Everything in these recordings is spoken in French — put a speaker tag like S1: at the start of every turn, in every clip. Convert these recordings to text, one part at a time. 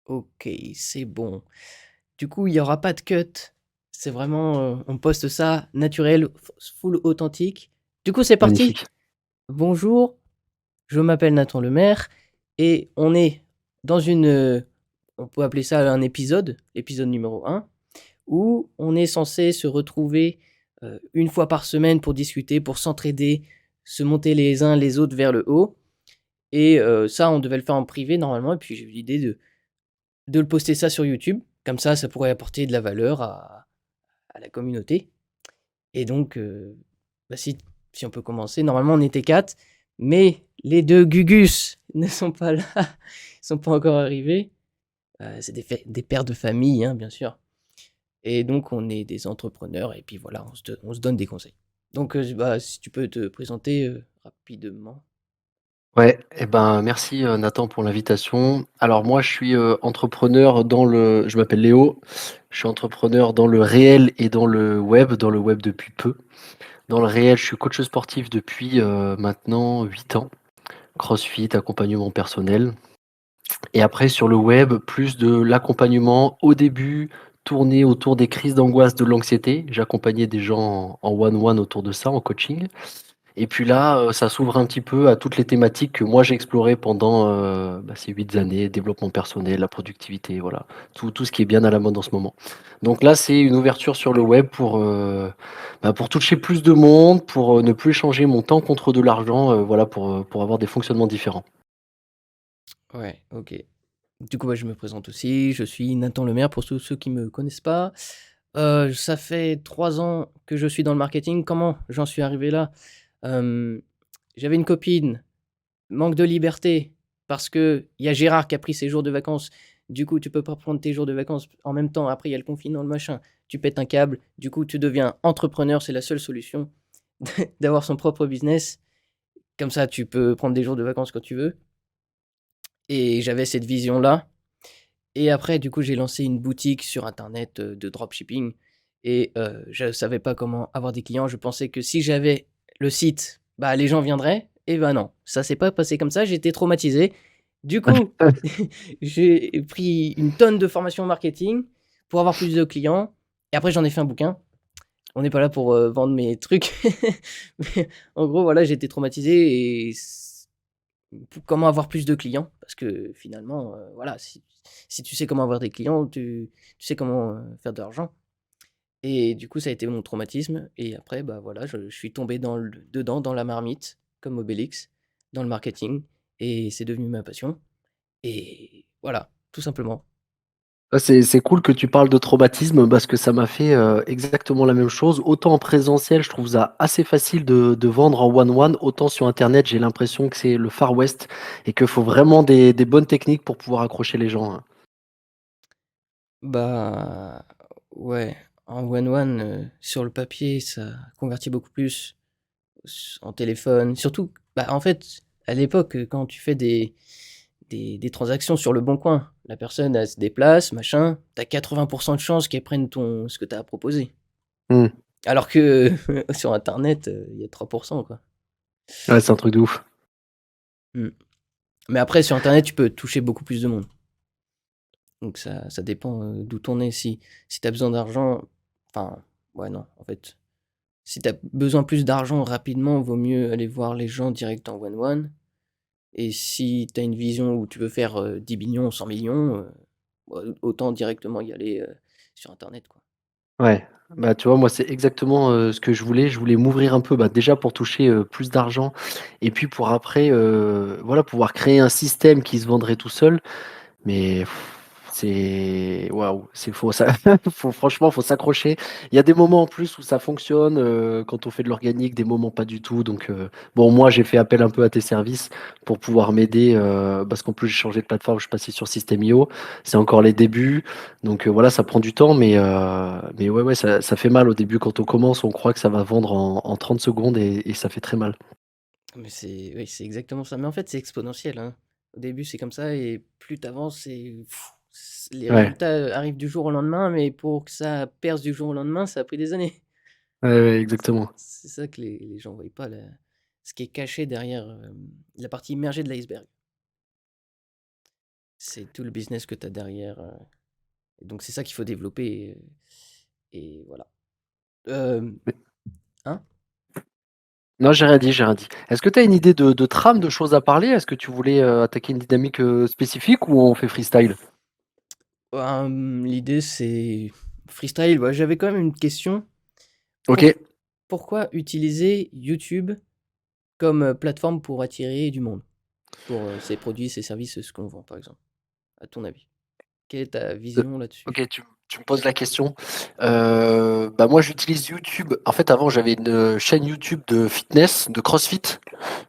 S1: Ok, c'est bon. Du coup, il y aura pas de cut. C'est vraiment, on poste ça naturel, full authentique. Du coup, c'est parti.
S2: Magnifique.
S1: Bonjour, je m'appelle Nathan Lemaire et on est dans on peut appeler ça un épisode, l'épisode numéro un, où on est censé se retrouver une fois par semaine pour discuter, pour s'entraider, se monter les uns les autres vers le haut. Et ça, on devait le faire en privé normalement. Et puis j'ai eu l'idée de le poster ça sur YouTube. Comme ça pourrait apporter de la valeur à la communauté. Et donc, bah, si on peut commencer, normalement on était quatre, mais les deux Gugus ne sont pas là, ils sont pas encore arrivés. C'est des pères de famille, hein, bien sûr. Et donc on est des entrepreneurs et puis voilà, on se donne des conseils. Donc, bah, si tu peux te présenter rapidement.
S2: Ouais, et ben, merci, Nathan pour l'invitation. Alors moi, je suis, entrepreneur je m'appelle Léo, je suis entrepreneur dans le réel et dans le web depuis peu. Dans le réel, je suis coach sportif depuis, maintenant 8 ans. CrossFit, accompagnement personnel et après sur le web, plus de l'accompagnement au début, tourné autour des crises d'angoisse, de l'anxiété. J'accompagnais des gens en one-one autour de ça, en coaching. Et puis là, ça s'ouvre un petit peu à toutes les thématiques que moi j'ai explorées pendant, ces 8 années, développement personnel, la productivité, voilà, tout ce qui est bien à la mode en ce moment. Donc là, c'est une ouverture sur le web pour toucher plus de monde, pour, ne plus échanger mon temps contre de l'argent, voilà, pour avoir des fonctionnements différents.
S1: Ouais, ok. Du coup, bah, je me présente aussi, je suis Nathan Lemaire pour tous ceux qui me connaissent pas. Ça fait 3 ans que je suis dans le marketing. Comment j'en suis arrivé là? Euh, J'avais une copine, manque de liberté, parce que il y a Gérard qui a pris ses jours de vacances. Du coup, tu peux pas prendre tes jours de vacances en même temps. Après, il y a le confinement, le machin. Tu pètes un câble. Du coup, tu deviens entrepreneur. C'est la seule solution d'avoir son propre business. Comme ça, tu peux prendre des jours de vacances quand tu veux. Et j'avais cette vision-là. Et après, du coup, j'ai lancé une boutique sur Internet de dropshipping. Et je ne savais pas comment avoir des clients. Je pensais que si j'avais le site, bah, les gens viendraient. Et bah non, ça s'est pas passé comme ça. J'étais traumatisé. Du coup, j'ai pris une tonne de formation marketing pour avoir plus de clients. Et après, j'en ai fait un bouquin. On n'est pas là pour vendre mes trucs. Mais en gros, voilà, j'ai été traumatisé et comment avoir plus de clients. Parce que finalement, voilà, si tu sais comment avoir des clients, tu sais comment faire de l'argent. Et du coup, ça a été mon traumatisme. Et après, bah voilà, je suis tombé dedans, dans la marmite, comme Obélix, dans le marketing. Et c'est devenu ma passion. Et voilà, tout simplement.
S2: Ah, c'est cool que tu parles de traumatisme parce que ça m'a fait, exactement la même chose. Autant en présentiel, je trouve ça assez facile de vendre en one-one, autant sur internet, j'ai l'impression que c'est le Far West et qu'il faut vraiment des bonnes techniques pour pouvoir accrocher les gens, hein.
S1: Bah ouais, en one-one, sur le papier, ça convertit beaucoup plus en téléphone. Surtout, bah en fait, à l'époque, quand tu fais des transactions sur le bon coin, la personne, elle se déplace, machin, t'as 80% de chances qu'elle prenne ce que t'as à proposer.
S2: Mmh.
S1: Alors que sur Internet, il y a 3%, quoi.
S2: Ouais, c'est un truc de ouf.
S1: Mm. Mais après, sur Internet, tu peux toucher beaucoup plus de monde. Donc ça dépend d'où t'en es. Si t'as besoin d'argent, enfin, ouais, non, en fait. Si t'as besoin plus d'argent rapidement, vaut mieux aller voir les gens direct en one-one. Et si t'as une vision où tu veux faire 10 millions, 100 millions, ouais, autant directement y aller sur Internet, quoi.
S2: Ouais, bah, tu vois, moi, c'est exactement, ce que je voulais. Je voulais m'ouvrir un peu, bah, déjà pour toucher, plus d'argent et puis pour après, voilà, pouvoir créer un système qui se vendrait tout seul. Mais c'est waouh, c'est faux ça. Faut s'accrocher. Il y a des moments en plus où ça fonctionne, quand on fait de l'organique, des moments pas du tout. Donc, bon, moi, j'ai fait appel un peu à tes services pour pouvoir m'aider, parce qu'en plus, j'ai changé de plateforme, je suis passé sur System.io. C'est encore les débuts. Donc, voilà, ça prend du temps, mais ouais, ouais, ça fait mal au début. Quand on commence, on croit que ça va vendre en 30 secondes et ça fait très mal.
S1: Mais oui, c'est exactement ça. Mais en fait, c'est exponentiel, hein. Au début, c'est comme ça, et plus t'avances, les
S2: Ouais,
S1: résultats arrivent du jour au lendemain, mais pour que ça perce du jour au lendemain, ça a pris des années.
S2: ouais, ouais, exactement.
S1: C'est ça que les gens ne voient pas, ce qui est caché derrière la partie immergée de l'iceberg. c'est tout le business que tu as derrière. Et donc, c'est ça qu'il faut développer. Et voilà.
S2: Mais-
S1: Hein?
S2: Non, j'ai rien dit, j'ai rien dit. Est-ce que tu as une idée de trame, de choses à parler? Est-ce que tu voulais attaquer une dynamique spécifique ou on fait freestyle?
S1: L'idée, c'est freestyle. Ouais, j'avais quand même une question.
S2: Ok.
S1: Pour- Pourquoi utiliser YouTube comme plateforme pour attirer du monde? Pour ses produits, ses services, ce qu'on vend, par exemple. À ton avis? Quelle est ta
S2: Euh,
S1: vision là-dessus?
S2: Ok, tu me poses la question. Bah moi, j'utilise YouTube. En fait, avant, j'avais une chaîne YouTube de fitness, de CrossFit,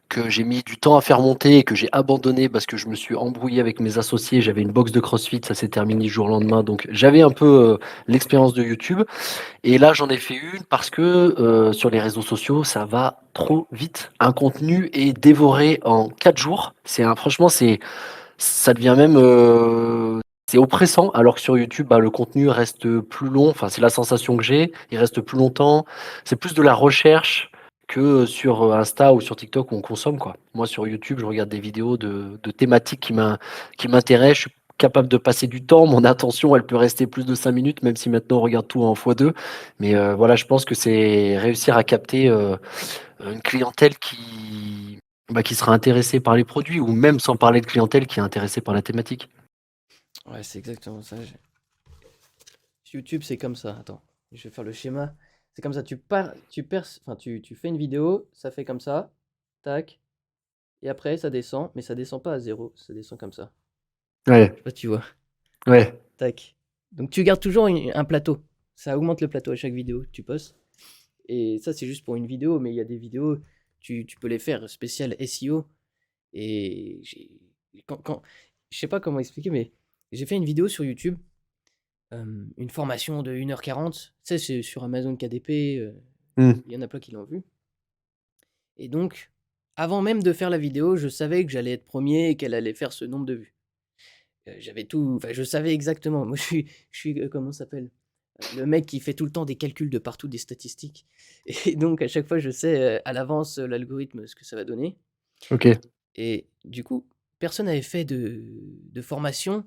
S2: que j'ai mis du temps à faire monter et que j'ai abandonné parce que je me suis embrouillé avec mes associés. J'avais une box de CrossFit, ça s'est terminé du jour au lendemain. Donc, j'avais un peu l'expérience de YouTube. Et là, j'en ai fait une parce que sur les réseaux sociaux, ça va trop vite. Un contenu est dévoré en 4 jours. Franchement, ça devient même c'est oppressant. Alors que sur YouTube, bah, le contenu reste plus long. Enfin, c'est la sensation que j'ai. Il reste plus longtemps. C'est plus de la recherche que sur Insta ou sur TikTok où on consomme, quoi. Moi, sur YouTube, je regarde des vidéos de thématiques qui m'intéressent. Je suis capable de passer du temps. Mon attention, elle peut rester plus de 5 minutes, même si maintenant on regarde tout en x2. Mais voilà, je pense que c'est réussir à capter une clientèle qui sera intéressée par les produits, ou même sans parler de clientèle qui est intéressée par la thématique.
S1: Ouais, c'est exactement ça. YouTube, c'est comme ça. Attends, je vais faire le schéma. C'est comme ça. Enfin, tu fais une vidéo, ça fait comme ça. Tac. Et après, ça descend. Mais ça descend pas à zéro. Ça descend comme ça. Je
S2: Ouais,
S1: sais pas si tu vois.
S2: ouais,
S1: Tac. Donc, tu gardes toujours un plateau. Ça augmente le plateau à chaque vidéo que tu postes. Et ça, c'est juste pour une vidéo. Mais il y a des vidéos, tu peux les faire spécial SEO. Et je sais pas comment expliquer, mais j'ai fait une vidéo sur YouTube. Une formation de 1h40. Tu sais, c'est sur Amazon KDP,
S2: hmm,
S1: il y en a plein qui l'ont vu. Et donc, avant même de faire la vidéo, je savais que j'allais être premier et qu'elle allait faire ce nombre de vues. J'avais tout, enfin, je savais exactement. Moi, je suis comment ça s'appelle? Le mec qui fait tout le temps des calculs de partout, des statistiques. Et donc, à chaque fois, je sais à l'avance l'algorithme, ce que ça va donner.
S2: ok,
S1: Et du coup, personne n'avait fait de formation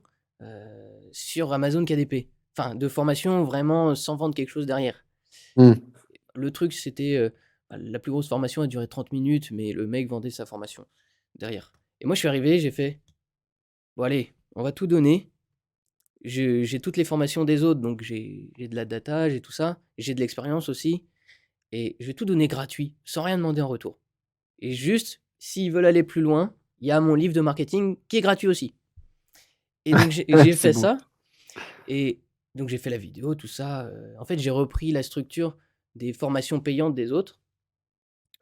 S1: sur Amazon KDP. Enfin, de formation vraiment sans vendre quelque chose derrière.
S2: hmm,
S1: Le truc, c'était la plus grosse formation a duré 30 minutes, mais le mec vendait sa formation derrière. Et moi, je suis arrivé, j'ai fait, bon, allez, on va tout donner. J'ai toutes les formations des autres, donc j'ai de la data, j'ai tout ça, j'ai de l'expérience aussi, et je vais tout donner gratuit, sans rien demander en retour. Et juste, s'ils veulent aller plus loin, il y a mon livre de marketing qui est gratuit aussi. Et donc, j'ai
S2: c'est
S1: fait
S2: beau.
S1: ça, et donc j'ai fait la vidéo, tout ça. En fait, j'ai repris la structure des formations payantes des autres.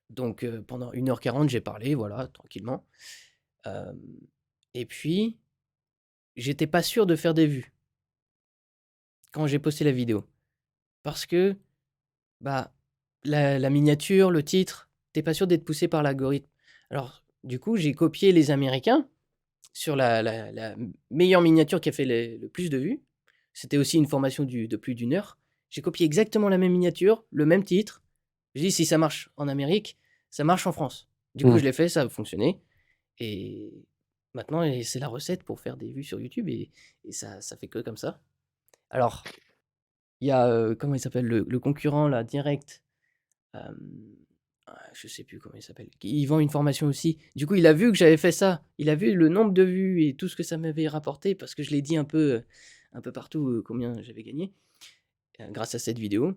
S1: Donc, pendant 1h40, j'ai parlé, voilà, tranquillement. Hem et puis, j'étais pas sûr de faire des vues quand j'ai posté la vidéo. Parce que, bah, la miniature, le titre, tu pas sûr d'être poussé par l'algorithme. Alors, du coup, j'ai copié les Américains sur la meilleure miniature qui a fait le plus de vues. C'était aussi une formation de plus d'une heure. J'ai copié exactement la même miniature, le même titre. Je dis: «Si ça marche en Amérique, ça marche en France». Du coup,
S2: Hmm.
S1: je l'ai fait, ça a fonctionné. Et maintenant, c'est la recette pour faire des vues sur YouTube et ça fait que comme ça. Alors, il y a, comment il s'appelle? Le concurrent là, direct, je sais plus comment il s'appelle. Il vend une formation aussi. Du coup, il a vu que j'avais fait ça. Il a vu le nombre de vues et tout ce que ça m'avait rapporté parce que je l'ai dit un peu partout, combien j'avais gagné, grâce à cette vidéo.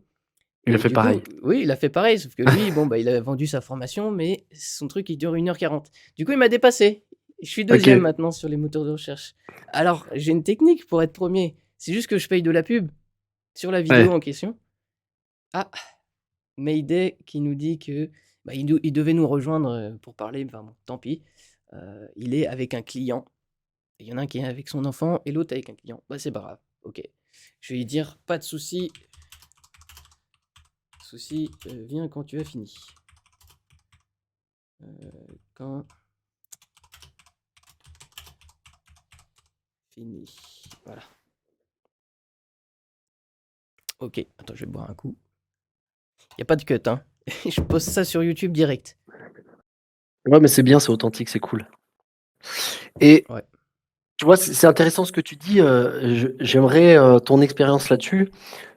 S2: Il a
S1: Et
S2: fait
S1: du coup,
S2: pareil.
S1: oui, il a fait pareil, sauf que lui, bon, bah, il a vendu sa formation, mais son truc, il dure 1h40. Du coup, il m'a dépassé. Je suis
S2: Ok,
S1: deuxième maintenant sur les moteurs de recherche. Alors, j'ai une technique pour être premier. C'est juste que je paye de la pub sur la vidéo
S2: ouais.
S1: en question. Ah, Mayday qui nous dit que bah, il devait nous rejoindre pour parler. Enfin bon, tant pis. Il est avec un client. Il y en a un qui est avec son enfant et l'autre avec un client. Bah, c'est pas grave. Ok. Je vais lui dire, pas de souci. Souci, viens quand tu as fini. Quand fini. Voilà. Ok, attends, je vais boire un coup. Il n'y a pas de cut, hein. Je poste ça sur YouTube direct.
S2: Ouais, mais c'est bien, c'est authentique, c'est cool. Et
S1: Ouais.
S2: Tu vois, c'est intéressant ce que tu dis, j'aimerais, ton expérience là-dessus.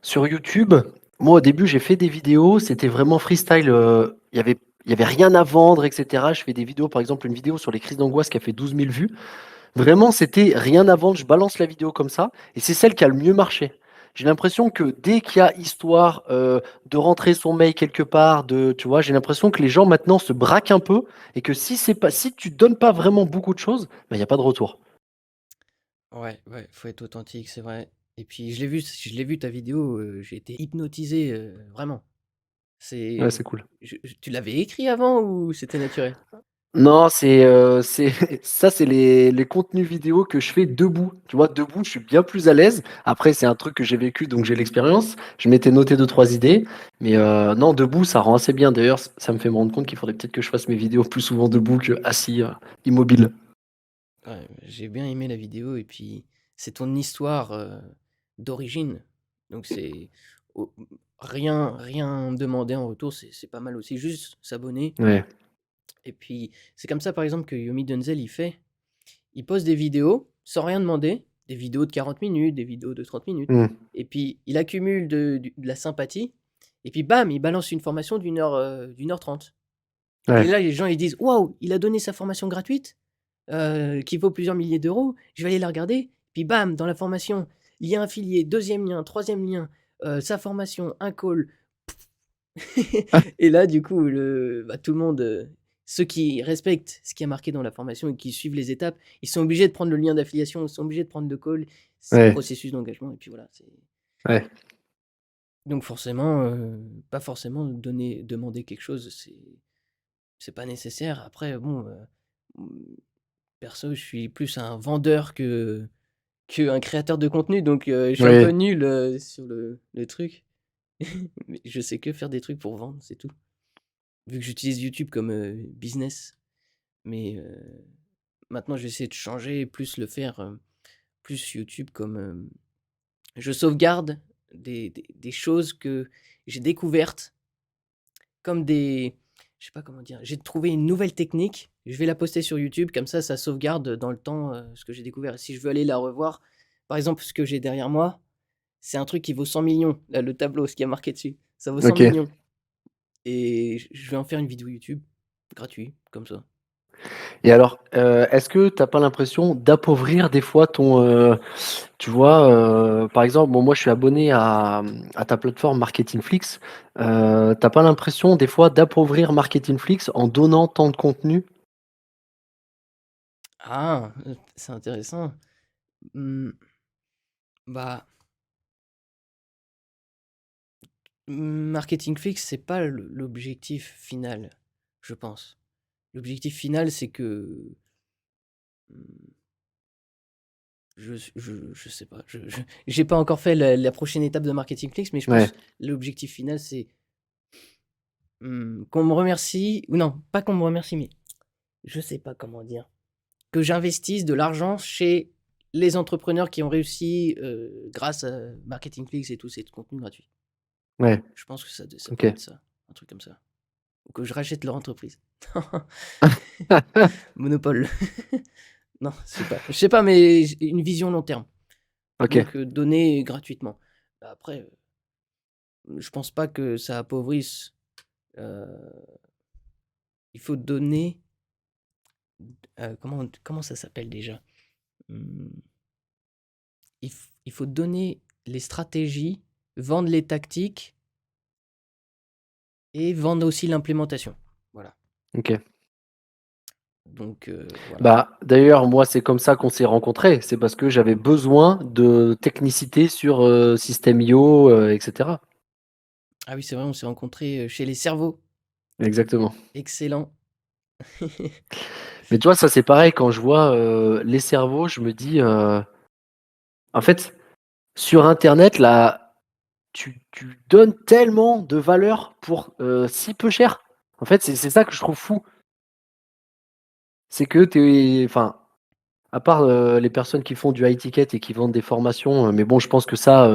S2: Sur YouTube, moi, au début, j'ai fait des vidéos, c'était vraiment freestyle, il y avait rien à vendre et cetera. Je fais des vidéos, par exemple, une vidéo sur les crises d'angoisse qui a fait 12 000 vues. Vraiment, c'était rien à vendre, je balance la vidéo comme ça et c'est celle qui a le mieux marché. J'ai l'impression que dès qu'il y a histoire, de rentrer son mail quelque part, tu vois? J'ai l'impression que les gens maintenant se braquent un peu et que si tu donnes pas vraiment beaucoup de choses, bah, il y a pas de retour.
S1: Ouais, ouais, faut être authentique, c'est vrai. Et puis je l'ai vu ta vidéo, j'ai été hypnotisé, vraiment.
S2: Ouais,
S1: C'est
S2: c'est cool.
S1: tu l'avais écrit avant ou c'était naturel?
S2: Non, c'est ça, c'est les contenus vidéo que je fais debout. Tu vois? Debout, je suis bien plus à l'aise. Après, c'est un truc que j'ai vécu, donc j'ai l'expérience. Je m'étais noté deux trois idées, mais non, debout, ça rend assez bien. D'ailleurs, ça me fait me rendre compte qu'il faudrait peut-être que je fasse mes vidéos plus souvent debout qu'assis, immobile.
S1: Ouais, j'ai bien aimé la vidéo et puis c'est ton histoire, d'origine. Donc c'est au rien demander en retour, c'est pas mal aussi. Juste s'abonner
S2: Ouais.
S1: et puis c'est comme ça par exemple que Yomi Denzel il fait. Il poste des vidéos sans rien demander, des vidéos de 40 minutes, des vidéos de 30 minutes
S2: Mmh.
S1: et puis il accumule de la sympathie et puis bam, il balance une formation d'1 heure 30. Et
S2: Ouais.
S1: là les gens ils disent: «Waouh, il a donné sa formation gratuite?» qui vaut plusieurs milliers d'euros, je vais aller la regarder. Puis bam, dans la formation, lien affilié, deuxième lien, troisième lien, sa formation, un call. Et là, du coup, tout le monde, ceux qui respectent ce qui est marqué dans la formation et qui suivent les étapes, ils sont obligés de prendre le lien d'affiliation, ils sont obligés de prendre le call. C'est un
S2: Ouais.
S1: processus d'engagement. Et puis voilà.
S2: Ouais.
S1: Donc forcément, pas forcément demander quelque chose, c'est pas nécessaire. Après, bon, perso, je suis plus un vendeur qu'un créateur de contenu, donc je suis un peu
S2: Oui.
S1: nul, sur le truc. Mais je sais que faire des trucs pour vendre, c'est tout. Vu que j'utilise YouTube comme, business, mais maintenant je vais essayer de changer et plus le faire, plus YouTube comme, je sauvegarde des choses que j'ai découvertes comme des je sais pas comment dire. J'ai trouvé une nouvelle technique, je vais la poster sur YouTube, comme ça sauvegarde dans le temps, ce que j'ai découvert. Et si je veux aller la revoir, par exemple, ce que j'ai derrière moi, c'est un truc qui vaut 100 millions. Là, le tableau, ce qui est marqué dessus, ça vaut 100
S2: OK.
S1: millions. Et je vais en faire une vidéo YouTube, gratuit, comme ça.
S2: Et alors, est-ce que tu as pas l'impression d'appauvrir des fois tu vois, par exemple, bon, moi, je suis abonné à ta plateforme Marketingflix. Tu pas l'impression des fois d'appauvrir Marketingflix en donnant tant de contenu?
S1: Ah, c'est intéressant. Mmh, bah, marketing fixe, c'est pas l'objectif final, je pense. L'objectif final, c'est que, mmh, je sais pas, j'ai pas encore fait la prochaine étape de marketing fixe, mais je
S2: Ouais,
S1: pense l'objectif final, c'est, qu'on me remercie ou non, pas qu'on me remercie, mais je sais pas comment dire. Que j'investisse de l'argent chez les entrepreneurs qui ont réussi, grâce à Marketing Flix et tous ces contenus gratuits.
S2: ouais,
S1: Je pense que ça
S2: OK.
S1: pourrait être ça, un truc comme ça. Ou que je rachète leur entreprise. Monopole. Non, je sais pas, mais j'ai une vision long terme.
S2: OK.
S1: Donc donner gratuitement. Après, je pense pas que ça appauvrisse, heu, il faut donner, comment ça s'appelle déjà? Mmh, il faut donner les stratégies, vendre les tactiques et vendre aussi l'implémentation. Voilà.
S2: OK.
S1: Donc voilà.
S2: Bah, d'ailleurs, moi, c'est comme ça qu'on s'est rencontrés. C'est parce que j'avais besoin de technicité sur, System.io, et cetera.
S1: Ah oui, c'est vrai, on s'est rencontrés, chez les cerveaux.
S2: Exactement.
S1: Excellent.
S2: Mais tu vois, ça, c'est pareil quand je vois, les cerveaux, je me dis, en fait, sur internet, là, tu donnes tellement de valeur pour, si peu cher. En fait, c'est ça que je trouve fou. C'est que tu enfin, à part, les personnes qui font du high ticket et qui vendent des formations, mais bon, je pense que ça,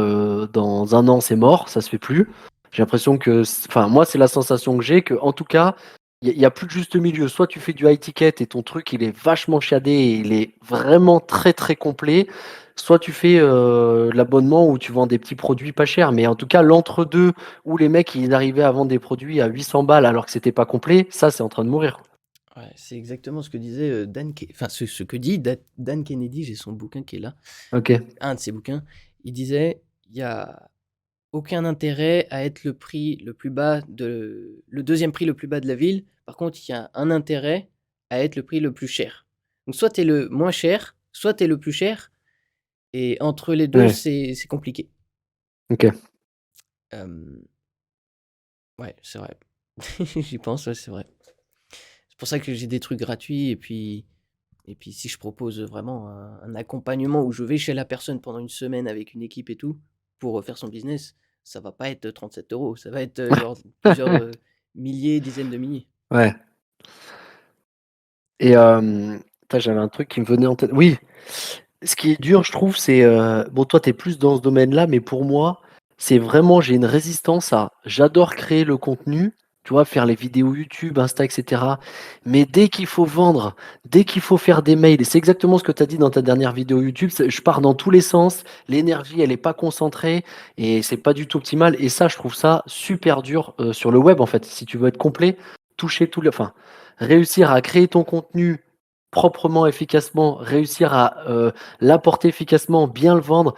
S2: dans un an, c'est mort, ça se fait plus. J'ai l'impression que enfin, moi, c'est la sensation que j'ai, que en tout cas, Il y a plus de juste milieu. Soit tu fais du high ticket et ton truc, il est vachement chiadé et il est vraiment très, très complet. Soit tu fais, l'abonnement où tu vends des petits produits pas chers. Mais en tout cas, l'entre-deux où les mecs, ils arrivaient à vendre des produits à 800 balles alors que c'était pas complet, ça, c'est en train de mourir.
S1: Ouais, c'est exactement ce que disait enfin ce que dit Dan Kennedy, j'ai son bouquin qui est là,
S2: OK.
S1: un de ses bouquins. Il disait, il y a aucun intérêt à être le prix le plus bas le deuxième prix le plus bas de la ville. Par contre, il y a un intérêt à être le prix le plus cher. Donc soit tu es le moins cher, soit tu es le plus cher, et entre les deux,
S2: Ouais.
S1: c'est compliqué.
S2: OK.
S1: Euh, ouais, c'est vrai. J'y pense, ouais, c'est vrai. C'est pour ça que j'ai des trucs gratuits, et puis si je propose vraiment un accompagnement où je vais chez la personne pendant une semaine avec une équipe et tout, pour faire son business, ça va pas être 37 €, ça va être genre plusieurs milliers, dizaines de milliers.
S2: Ouais. Et putain, j'avais un truc qui me venait en tête. Oui, ce qui est dur, je trouve, c'est, bon, toi, tu es plus dans ce domaine-là, mais pour moi, c'est vraiment j'ai une résistance à j'adore créer le contenu, tu vois? Faire les vidéos YouTube, Insta et cetera. Mais dès qu'il faut vendre, dès qu'il faut faire des mails et c'est exactement ce que tu as dit dans ta dernière vidéo YouTube, c'est je pars dans tous les sens, l'énergie, elle est pas concentrée et c'est pas du tout optimal et ça, je trouve ça super dur, sur le web, en fait. Si tu veux être complet, toucher tous les enfin, réussir à créer ton contenu proprement, efficacement, réussir à, l'apporter efficacement, bien le vendre.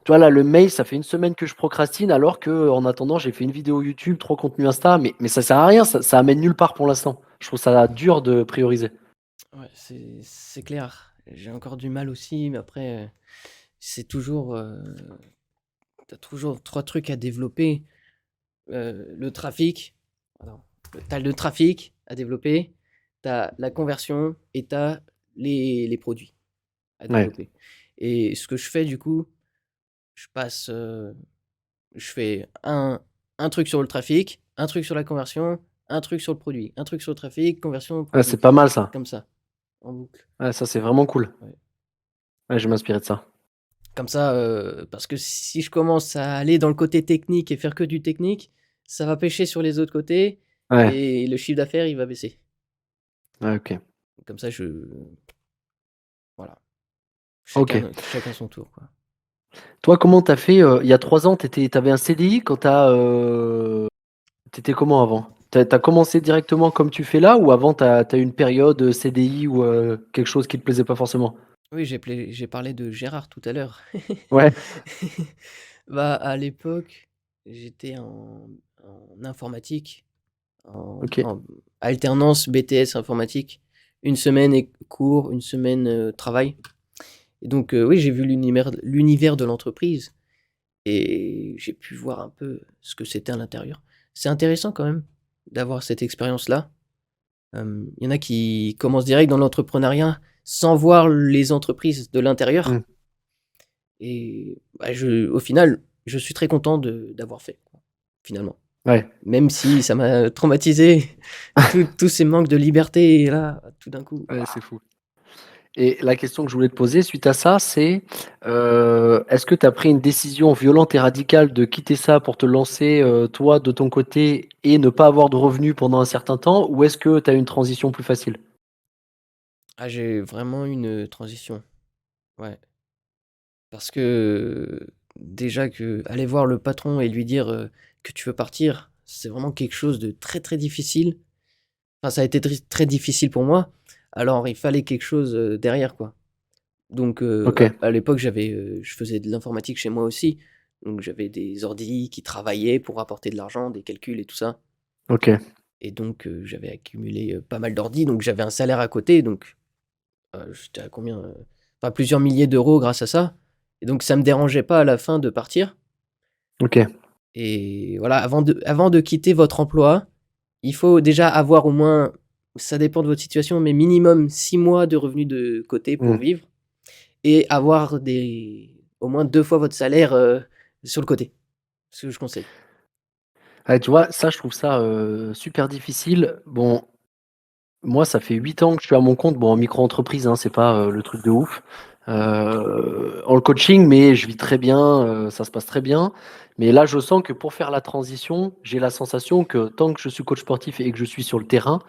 S2: Tu vois, là, le mail, ça fait une semaine que je procrastine alors que en attendant, j'ai fait une vidéo YouTube, 3 contenus Insta, mais ça sert à rien, ça amène nulle part pour l'instant. Je trouve ça dur de prioriser.
S1: Ouais, c'est clair. J'ai encore du mal aussi, mais après, c'est toujours, tu toujours 3 trucs à développer. Le trafic, alors, tu le trafic à développer, tu as la conversion et tu as les produits à
S2: Ouais,
S1: développer. Et ce que je fais du coup, je passe, je fais un truc sur le trafic, un truc sur la conversion, un truc sur le produit, un truc sur le trafic, conversion,
S2: ouais,
S1: produit.
S2: c'est pas mal ça.
S1: Comme ça, en boucle.
S2: Ouais, ça, c'est vraiment cool.
S1: Ouais.
S2: Ouais, je vais m'inspirer de ça.
S1: Comme ça, parce que si je commence à aller dans le côté technique et faire que du technique, ça va pêcher sur les autres côtés
S2: Ouais,
S1: et le chiffre d'affaires, il va baisser.
S2: ouais, OK.
S1: Comme ça, voilà,
S2: OK.
S1: chacun son tour, quoi.
S2: Toi, comment tu as fait, il y a 3 ans, tu avais un CDI quand tu as, tu étais comment avant? Tu as commencé directement comme tu fais là ou avant tu as eu une période, CDI ou, quelque chose qui te plaisait pas forcément?
S1: Oui, j'ai parlé de Gérard tout à l'heure.
S2: Ouais,
S1: Bah, à l'époque, j'étais en informatique,
S2: OK.
S1: en alternance BTS informatique. Une semaine cours, une semaine, travail. Et donc, oui, j'ai vu l'univers de l'entreprise et j'ai pu voir un peu ce que c'était à l'intérieur. C'est intéressant quand même d'avoir cette expérience-là. Il y en a qui commencent direct dans l'entrepreneuriat sans voir les entreprises de l'intérieur,
S2: Mmh.
S1: et bah, au final, je suis très content d'avoir fait, quoi, finalement.
S2: Ouais,
S1: Même si ça m'a traumatisé, tous ces manques de liberté, et là, tout d'un coup,
S2: ouais, c'est
S1: waouh!
S2: fou et la question que je voulais te poser suite à ça, c'est, est-ce que tu as pris une décision violente et radicale de quitter ça pour te lancer, toi, de ton côté et ne pas avoir de revenus pendant un certain temps? Ou est-ce que tu as une transition plus facile?
S1: Ah, j'ai vraiment une transition, ouais. Parce que, déjà que aller voir le patron et lui dire, que tu veux partir, c'est vraiment quelque chose de très, très difficile. Enfin, ça a été très difficile pour moi, alors il fallait quelque chose, derrière, quoi. Donc,
S2: OK,
S1: à l'époque, je faisais de l'informatique chez moi aussi, donc j'avais des ordis qui travaillaient pour apporter de l'argent, des calculs et tout ça,
S2: OK.
S1: et donc, j'avais accumulé, pas mal d'ordis, donc j'avais un salaire à côté, donc, j'étais à combien, enfin plusieurs milliers d'euros grâce à ça, et donc ça me dérangeait pas à la fin de partir.
S2: OK.
S1: Et voilà, avant de quitter votre emploi, il faut déjà avoir au moins, ça dépend de votre situation, mais minimum 6 mois de revenus de côté pour
S2: Mmh.
S1: vivre, et avoir au moins 2 fois votre salaire, sur le côté. C'est ce que je conseille.
S2: Ouais, tu vois, ça, je trouve ça, super difficile. Bon, moi, ça fait 8 ans que je suis à mon compte, bon, en micro-entreprise, hein, c'est pas, le truc de ouf. en le coaching, mais je vis très bien, ça se passe très bien. Mais là, je sens que pour faire la transition, j'ai la sensation que tant que je suis coach sportif et que je suis sur le terrain,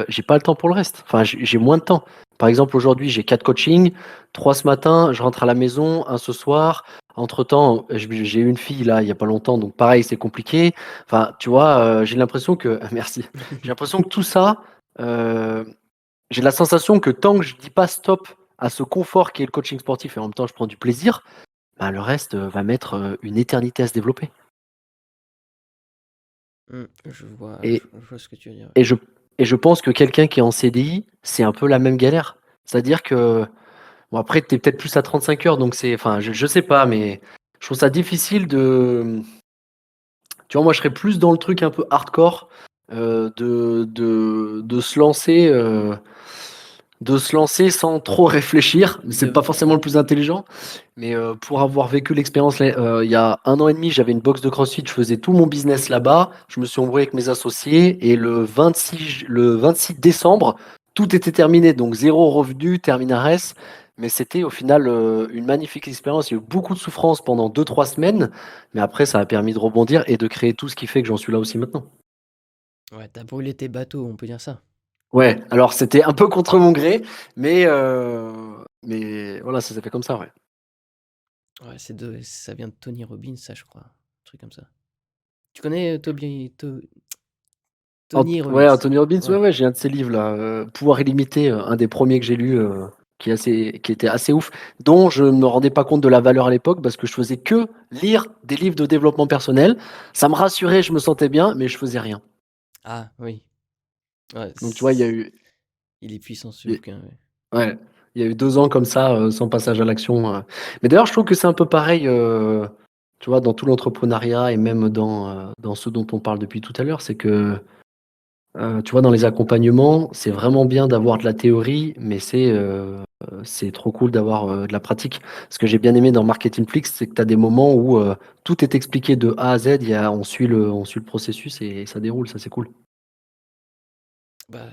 S2: j'ai pas le temps pour le reste. Enfin, j'ai moins de temps. Par exemple, aujourd'hui, j'ai 4 coachings, 3 ce matin, je rentre à la maison, un ce soir. Entre-temps, j'ai eu une fille là, il y a pas longtemps, donc pareil, c'est compliqué. Enfin, tu vois, j'ai l'impression que merci. J'ai l'impression que tout ça, heu j'ai la sensation que tant que je dis pas stop à ce confort qui est le coaching sportif et en même temps je prends du plaisir, bah, le reste, va mettre, une éternité à se développer
S1: Je vois ce que tu veux dire.
S2: et je et je pense que quelqu'un qui est en CDI, c'est un peu la même galère. C'est-à-dire que bon après tu es peut-être plus à 35 heures donc c'est enfin je sais pas mais je trouve ça difficile de tu vois, moi je serais plus dans le truc un peu hardcore, de se lancer, sans trop réfléchir. C'est
S1: De
S2: pas forcément le plus intelligent, mais pour avoir vécu l'expérience, il y a 1 an et demi, j'avais une box de CrossFit, je faisais tout mon business là-bas. Je me suis embrouillé avec mes associés et le 26 décembre, tout était terminé, donc 0 revenu, terminares. Mais c'était au final une magnifique expérience. Il y a eu beaucoup de souffrance pendant 2, 3 semaines, mais après, ça a permis de rebondir et de créer tout ce qui fait que j'en suis là aussi maintenant.
S1: Ouais, tu brûlé tes bateaux, on peut dire ça.
S2: Ouais, alors c'était un peu contre mon gré, mais voilà, ça s'est fait comme ça, ouais.
S1: Ouais, ça vient de Tony Robbins, ça, je crois. Un truc comme ça. Tu connais Tony
S2: Ouais,
S1: Robbins?
S2: Anthony Robbins, ouais,
S1: Ouais.
S2: ouais, j'ai un de ses livres là, Pouvoir illimité, un des premiers que j'ai lu, qui était assez ouf, dont je ne me rendais pas compte de la valeur à l'époque parce que je faisais que lire des livres de développement personnel. Ça me rassurait, je me sentais bien, mais je faisais rien.
S1: Ah, oui. Ouais,
S2: Donc tu vois,
S1: il est puissant ce
S2: il-
S1: bouquin, ouais.
S2: ouais, il y a eu 2 ans. Comme ça, sans passage à l'action. Mais d'ailleurs, je trouve que c'est un peu pareil, tu vois, dans tout l'entrepreneuriat et même dans ce dont on parle depuis tout à l'heure, c'est que tu vois, dans les accompagnements, c'est vraiment bien d'avoir de la théorie, mais c'est trop cool d'avoir, de la pratique. Ce que j'ai bien aimé dans Marketingflix, c'est que tu as des moments où, tout est expliqué de A à Z, on suit le processus et ça déroule, ça c'est cool.
S1: Bah,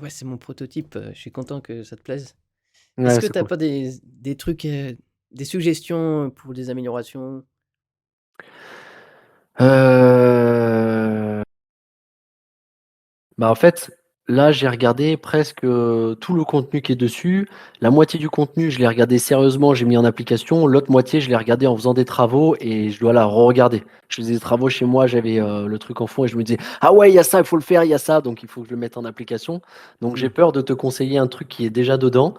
S1: ouais, c'est mon prototype. Je suis content que ça te plaise. Est-ce
S2: Ouais,
S1: que
S2: c'est
S1: t'as
S2: cool.
S1: pas des trucs, des suggestions pour des améliorations?
S2: Heu Bah, en fait, là, j'ai regardé presque, tout le contenu qui est dessus. La moitié du contenu, je l'ai regardé sérieusement, j'ai mis en application. L'autre moitié, je l'ai regardé en faisant des travaux et je dois la re-regarder. Je faisais des travaux chez moi, j'avais, le truc en fond et je me disais: «Ah ouais, il y a ça, il faut le faire, il y a ça, donc il faut que je le mette en application». Donc j'ai
S1: Hmm.
S2: peur de te conseiller un truc qui est déjà dedans,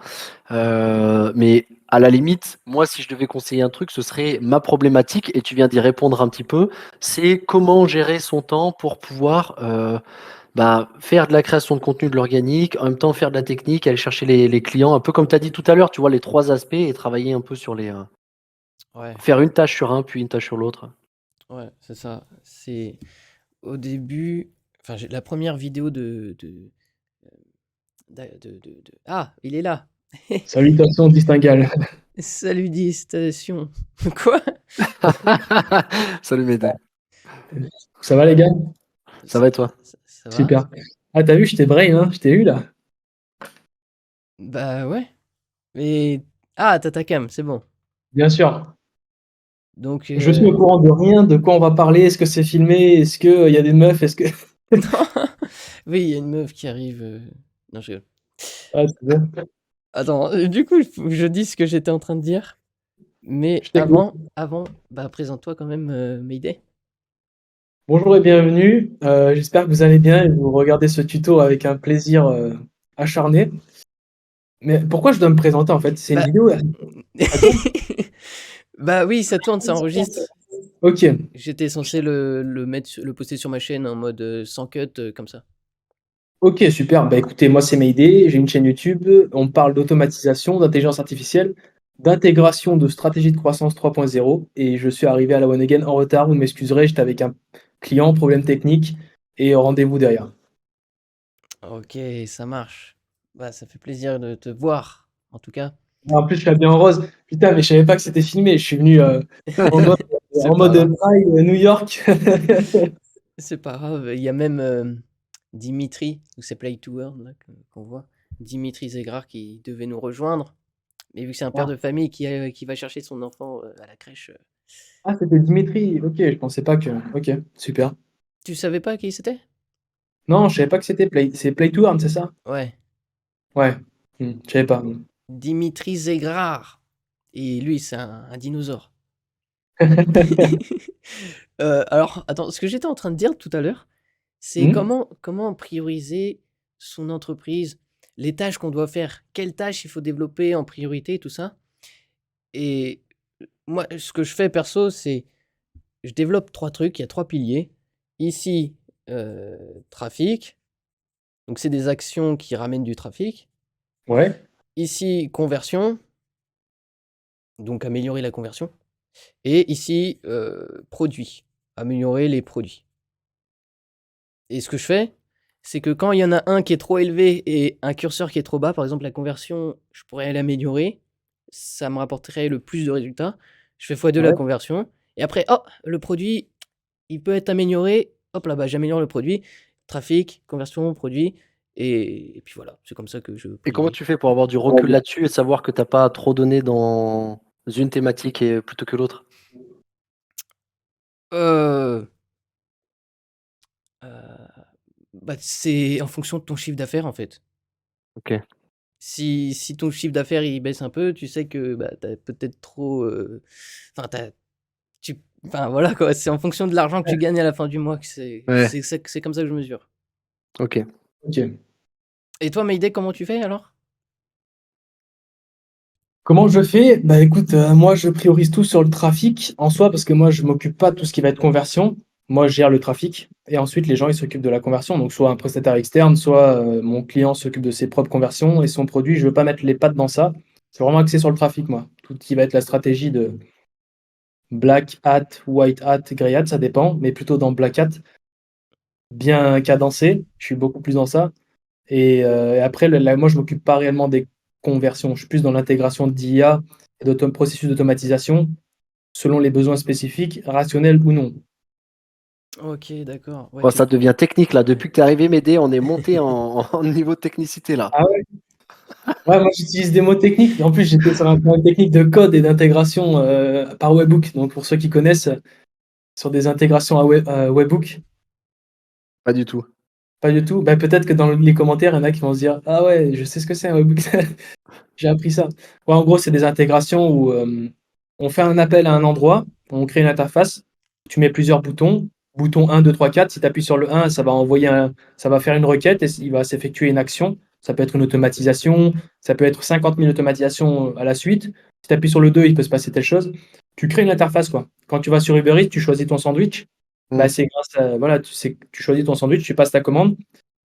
S2: mais à la limite, moi, si je devais conseiller un truc, ce serait ma problématique et tu viens d'y répondre un petit peu. C'est comment gérer son temps pour pouvoir, bah, faire de la création de contenu, de l'organique, en même temps faire de la technique, aller chercher les clients, un peu comme tu as dit tout à l'heure, tu vois, les 3 aspects et travailler un peu sur
S1: Ouais,
S2: faire une tâche sur un, puis une tâche sur l'autre.
S1: ouais, c'est ça. C'est au début, enfin, la première vidéo Ah, il est là.
S3: Salutations distinguables.
S1: Salutations. Quoi?
S2: Salut Médée,
S3: Ça va les gars?
S2: ça va et toi?
S1: Ça va?
S3: Super. Ah t'as vu, je t'ai brain, hein? Je t'ai eu là.
S1: Bah ouais. Mais ah, t'as ta cam, c'est bon.
S3: Bien sûr.
S1: Donc
S3: Je suis au courant de rien, de quoi on va parler, est-ce que c'est filmé, est-ce que il y a des meufs, est-ce que.
S1: non. Oui, il y a une meuf qui arrive. Non, je rigole.
S3: Ah, c'est bon.
S1: Attends, du coup, il faut que je dise ce que j'étais en train de dire. Mais
S3: Je t'écoute.
S1: avant, bah présente-toi quand même, Mayday.
S3: Bonjour et bienvenue. J'espère que vous allez bien et que vous regardez ce tuto avec un plaisir acharné. Mais pourquoi je dois me présenter en fait? C'est une
S1: Bah,
S3: vidéo, elle tourne?
S1: bah oui, ça tourne, ça enregistre.
S3: Ok,
S1: J'étais censé le poster sur ma chaîne en mode sans cut, comme ça.
S3: ok, super. Bah écoutez, moi c'est Mayday, j'ai une chaîne YouTube, on parle d'automatisation, d'intelligence artificielle, d'intégration de stratégie de croissance 3.0 et je suis arrivé à la One Again en retard, vous m'excuserez, j'étais avec un client, problème technique et rendez-vous derrière.
S1: Ok, ça marche. Bah, ça fait plaisir de te voir, en tout cas.
S3: En plus, je suis habillé en rose. Putain, mais je savais pas que c'était filmé. Je suis venu en mode,
S1: C'est pas grave.
S3: Pride, New York.
S1: C'est pas grave. Il y a même Dimitri, ou c'est Play to Earn, là, qu'on voit. Dimitri Zegrar qui devait nous rejoindre. Mais vu que c'est un père
S3: Ah.
S1: de famille qui va chercher son enfant à la crèche,
S3: Ah, c'était Dimitri. Ok, je pensais pas que. Ok, super.
S1: tu savais pas qui c'était?
S3: Non, je savais pas que c'était Play. C'est Play to Earn, c'est ça?
S1: Ouais,
S3: Ouais. Je savais pas.
S1: Dimitri Zegrar. Et lui, c'est un dinosaure. Alors, attends, ce que j'étais en train de dire tout à l'heure, c'est
S3: Hmm.
S1: comment prioriser son entreprise, les tâches qu'on doit faire, quelles tâches il faut développer en priorité, tout ça. Et moi, ce que je fais perso, c'est je développe 3 trucs, il y a 3 piliers. Ici, trafic, donc c'est des actions qui ramènent du trafic.
S3: Ouais.
S1: Ici, conversion, donc améliorer la conversion. Et ici, produit, améliorer les produits. Et ce que je fais, c'est que quand il y en a un qui est trop élevé et un curseur qui est trop bas, par exemple la conversion, je pourrais l'améliorer, ça me rapporterait le plus de résultats. Je fais x2 la
S3: Ouais.
S1: conversion et après, oh, le produit, il peut être amélioré. Hop là-bas, j'améliore le produit. Trafic, conversion, produit. Et puis voilà, c'est comme ça que je
S2: Et comment
S1: priorise.
S2: tu fais pour avoir du recul là-dessus et savoir que t'as pas trop donné dans une thématique et plutôt que l'autre?
S1: Euh, Bah, c'est en fonction de ton chiffre d'affaires en fait.
S2: OK.
S1: Si ton chiffre d'affaires il baisse un peu, tu sais que bah, tu peut-être trop. Enfin, enfin voilà quoi, c'est en fonction de l'argent que tu gagnes à la fin du mois que
S2: Ouais,
S1: c'est comme ça que je mesure.
S2: OK.
S3: Ok.
S1: Et toi, Mayday, comment tu fais alors?
S3: Comment je fais? Bah écoute, moi je priorise tout sur le trafic en soi parce que moi je m'occupe pas de tout ce qui va être conversion. Moi je gère le trafic et ensuite les gens ils s'occupent de la conversion. Donc soit un prestataire externe, soit mon client s'occupe de ses propres conversions et son produit, je veux pas mettre les pattes dans ça. C'est vraiment axé sur le trafic moi. Tout ce qui va être la stratégie de black hat, white hat, grey hat, ça dépend, mais plutôt dans black hat, bien cadencé, je suis beaucoup plus dans ça. Et après, moi, je m'occupe pas réellement des conversions. Je suis plus dans l'intégration d'IA et processus d'automatisation selon les besoins spécifiques, rationnels ou non.
S1: Ok, d'accord. Ouais,
S2: Bon,
S1: tu
S2: ça
S1: prends.
S2: devient technique là. Depuis que tu es arrivé, Médée, on est monté en niveau de technicité là.
S3: Ah ouais? Ouais, moi, j'utilise des mots techniques. En plus, j'étais sur un point technique de code et d'intégration par Webhook. Donc, pour ceux qui connaissent, sur des intégrations à Webhook,
S2: Pas du tout.
S3: pas du tout. Bah, peut-être que dans les commentaires, il y en a qui vont se dire: Ah ouais, je sais ce que c'est un Webhook. J'ai appris ça. Ouais, en gros, c'est des intégrations où on fait un appel à un endroit, on crée une interface, tu mets plusieurs boutons, bouton 1, 2, 3, 4. Si tu appuies sur le 1, ça va faire une requête et il va s'effectuer une action. Ça peut être une automatisation, ça peut être 50 000 automatisations à la suite. Si tu appuies sur le 2, il peut se passer telle chose. Tu crées une interface, quoi. Quand tu vas sur Uber Eats, tu choisis ton sandwich.
S2: Hmm.
S3: Bah, c'est grâce à, voilà, tu choisis ton sandwich, tu passes ta commande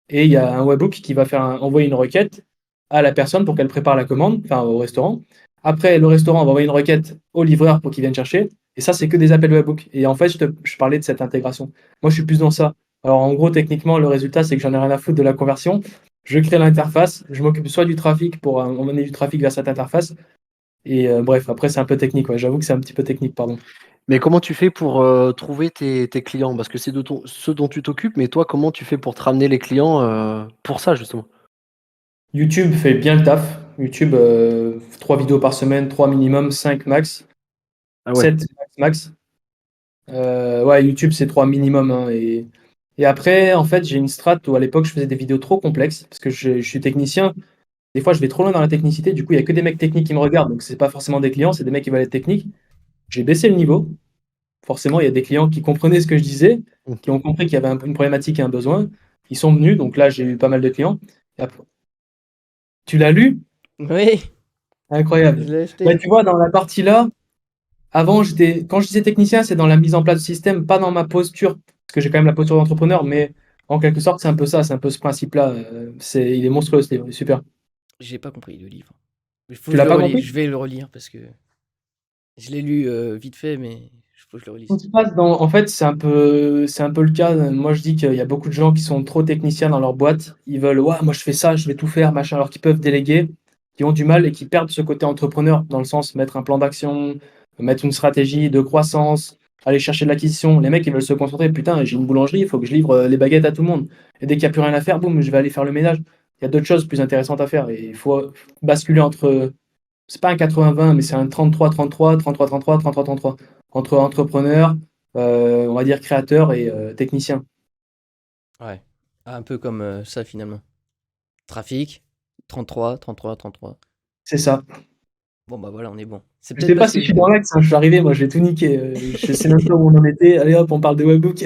S3: et il y a un webhook qui va envoyer une requête à la personne pour qu'elle prépare la commande, enfin au restaurant. Après, le restaurant va envoyer une requête au livreur pour qu'il vienne chercher. Et ça, c'est que des appels webhook. Et en fait, je parlais de cette intégration. Moi, je suis plus dans ça. Alors, en gros, techniquement, le résultat, c'est que j'en ai rien à foutre de la conversion. Je crée l'interface, je m'occupe soit du trafic pour emmener du trafic vers cette interface. Et bref, après, c'est un peu technique. Ouais. J'avoue que c'est un petit peu technique, pardon.
S2: Mais comment tu fais pour trouver tes clients? Parce que c'est ce dont tu t'occupes, mais toi, comment tu fais pour te ramener les clients pour ça, justement?
S3: YouTube fait bien le taf. YouTube, 3 vidéos par semaine, 3 minimum, 5 max,
S2: Ah ouais.
S3: 7 max. Ouais, YouTube, c'est 3 minimum, hein, et après, en fait, j'ai une strat où à l'époque, je faisais des vidéos trop complexes parce que je suis technicien. Des fois, je vais trop loin dans la technicité. Du coup, il y a que des mecs techniques qui me regardent. Donc, c'est pas forcément des clients, c'est des mecs qui veulent être techniques. J'ai baissé le niveau. Forcément, il y a des clients qui comprenaient ce que je disais,
S2: Hmm.
S3: qui ont compris qu'il y avait une problématique et un besoin. Ils sont venus. Donc là, j'ai eu pas mal de clients. Et après, tu l'as lu?
S1: Oui, je
S3: Incroyable.
S1: l'ai
S3: Bah,
S1: acheté.
S3: tu vois, dans la partie là, avant, quand je disais technicien, c'est dans la mise en place du système, pas dans ma posture, parce que j'ai quand même la posture d'entrepreneur, mais en quelque sorte, c'est un peu ça, c'est un peu ce principe-là. Il est monstrueux ce livre, il est super.
S1: J'ai pas compris le livre. Il faut
S3: Tu
S1: que je
S3: l'as
S1: le
S3: pas
S1: relis.
S3: compris?
S1: Je vais le relire parce que je l'ai lu vite fait, mais il faut que je le
S3: Tout
S1: relise.
S3: se passe en fait, c'est un peu le cas. Moi, je dis qu'il y a beaucoup de gens qui sont trop techniciens dans leur boîte. Ils veulent, ouais, moi je fais ça, je vais tout faire, machin, alors qu'ils peuvent déléguer, qui ont du mal et qui perdent ce côté entrepreneur, dans le sens mettre un plan d'action, mettre une stratégie de croissance, aller chercher de l'acquisition. Les mecs, ils veulent se concentrer. Putain, j'ai une boulangerie, il faut que je livre les baguettes à tout le monde. Et dès qu'il n'y a plus rien à faire, boum, je vais aller faire le ménage. Il y a d'autres choses plus intéressantes à faire et il faut basculer entre c'est pas un 80-20, mais c'est un 33-33, 33-33, 33-33, entre entrepreneurs, on va dire créateurs et techniciens.
S1: Ouais. Un peu comme ça finalement. Trafic, 33, 33, 33.
S3: C'est ça.
S1: Bon bah voilà, on est bon. C'est
S3: Je
S1: peut-être
S3: sais pas
S1: parce
S3: si
S1: que
S3: je suis dans l'axe, hein, je suis arrivé, moi j'ai tout niqué. Je sais même pas où on en était. Allez hop, on parle de webbook.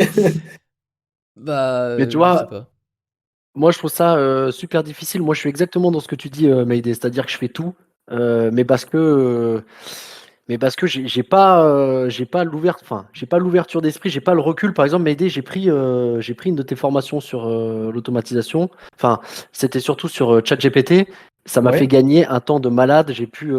S1: bah
S2: Mais tu
S1: je sais
S2: vois,
S1: pas.
S2: moi, je trouve ça super difficile. Moi, je suis exactement dans ce que tu dis, Mayday, c'est-à-dire que je fais tout, mais parce que j'ai pas j'ai pas l'ouverture d'esprit, j'ai pas le recul. Par exemple, Mayday, j'ai pris une de tes formations sur l'automatisation. Enfin, c'était surtout sur ChatGPT. Ça m'a fait
S3: Ouais.
S2: gagner un temps de malade. J'ai pu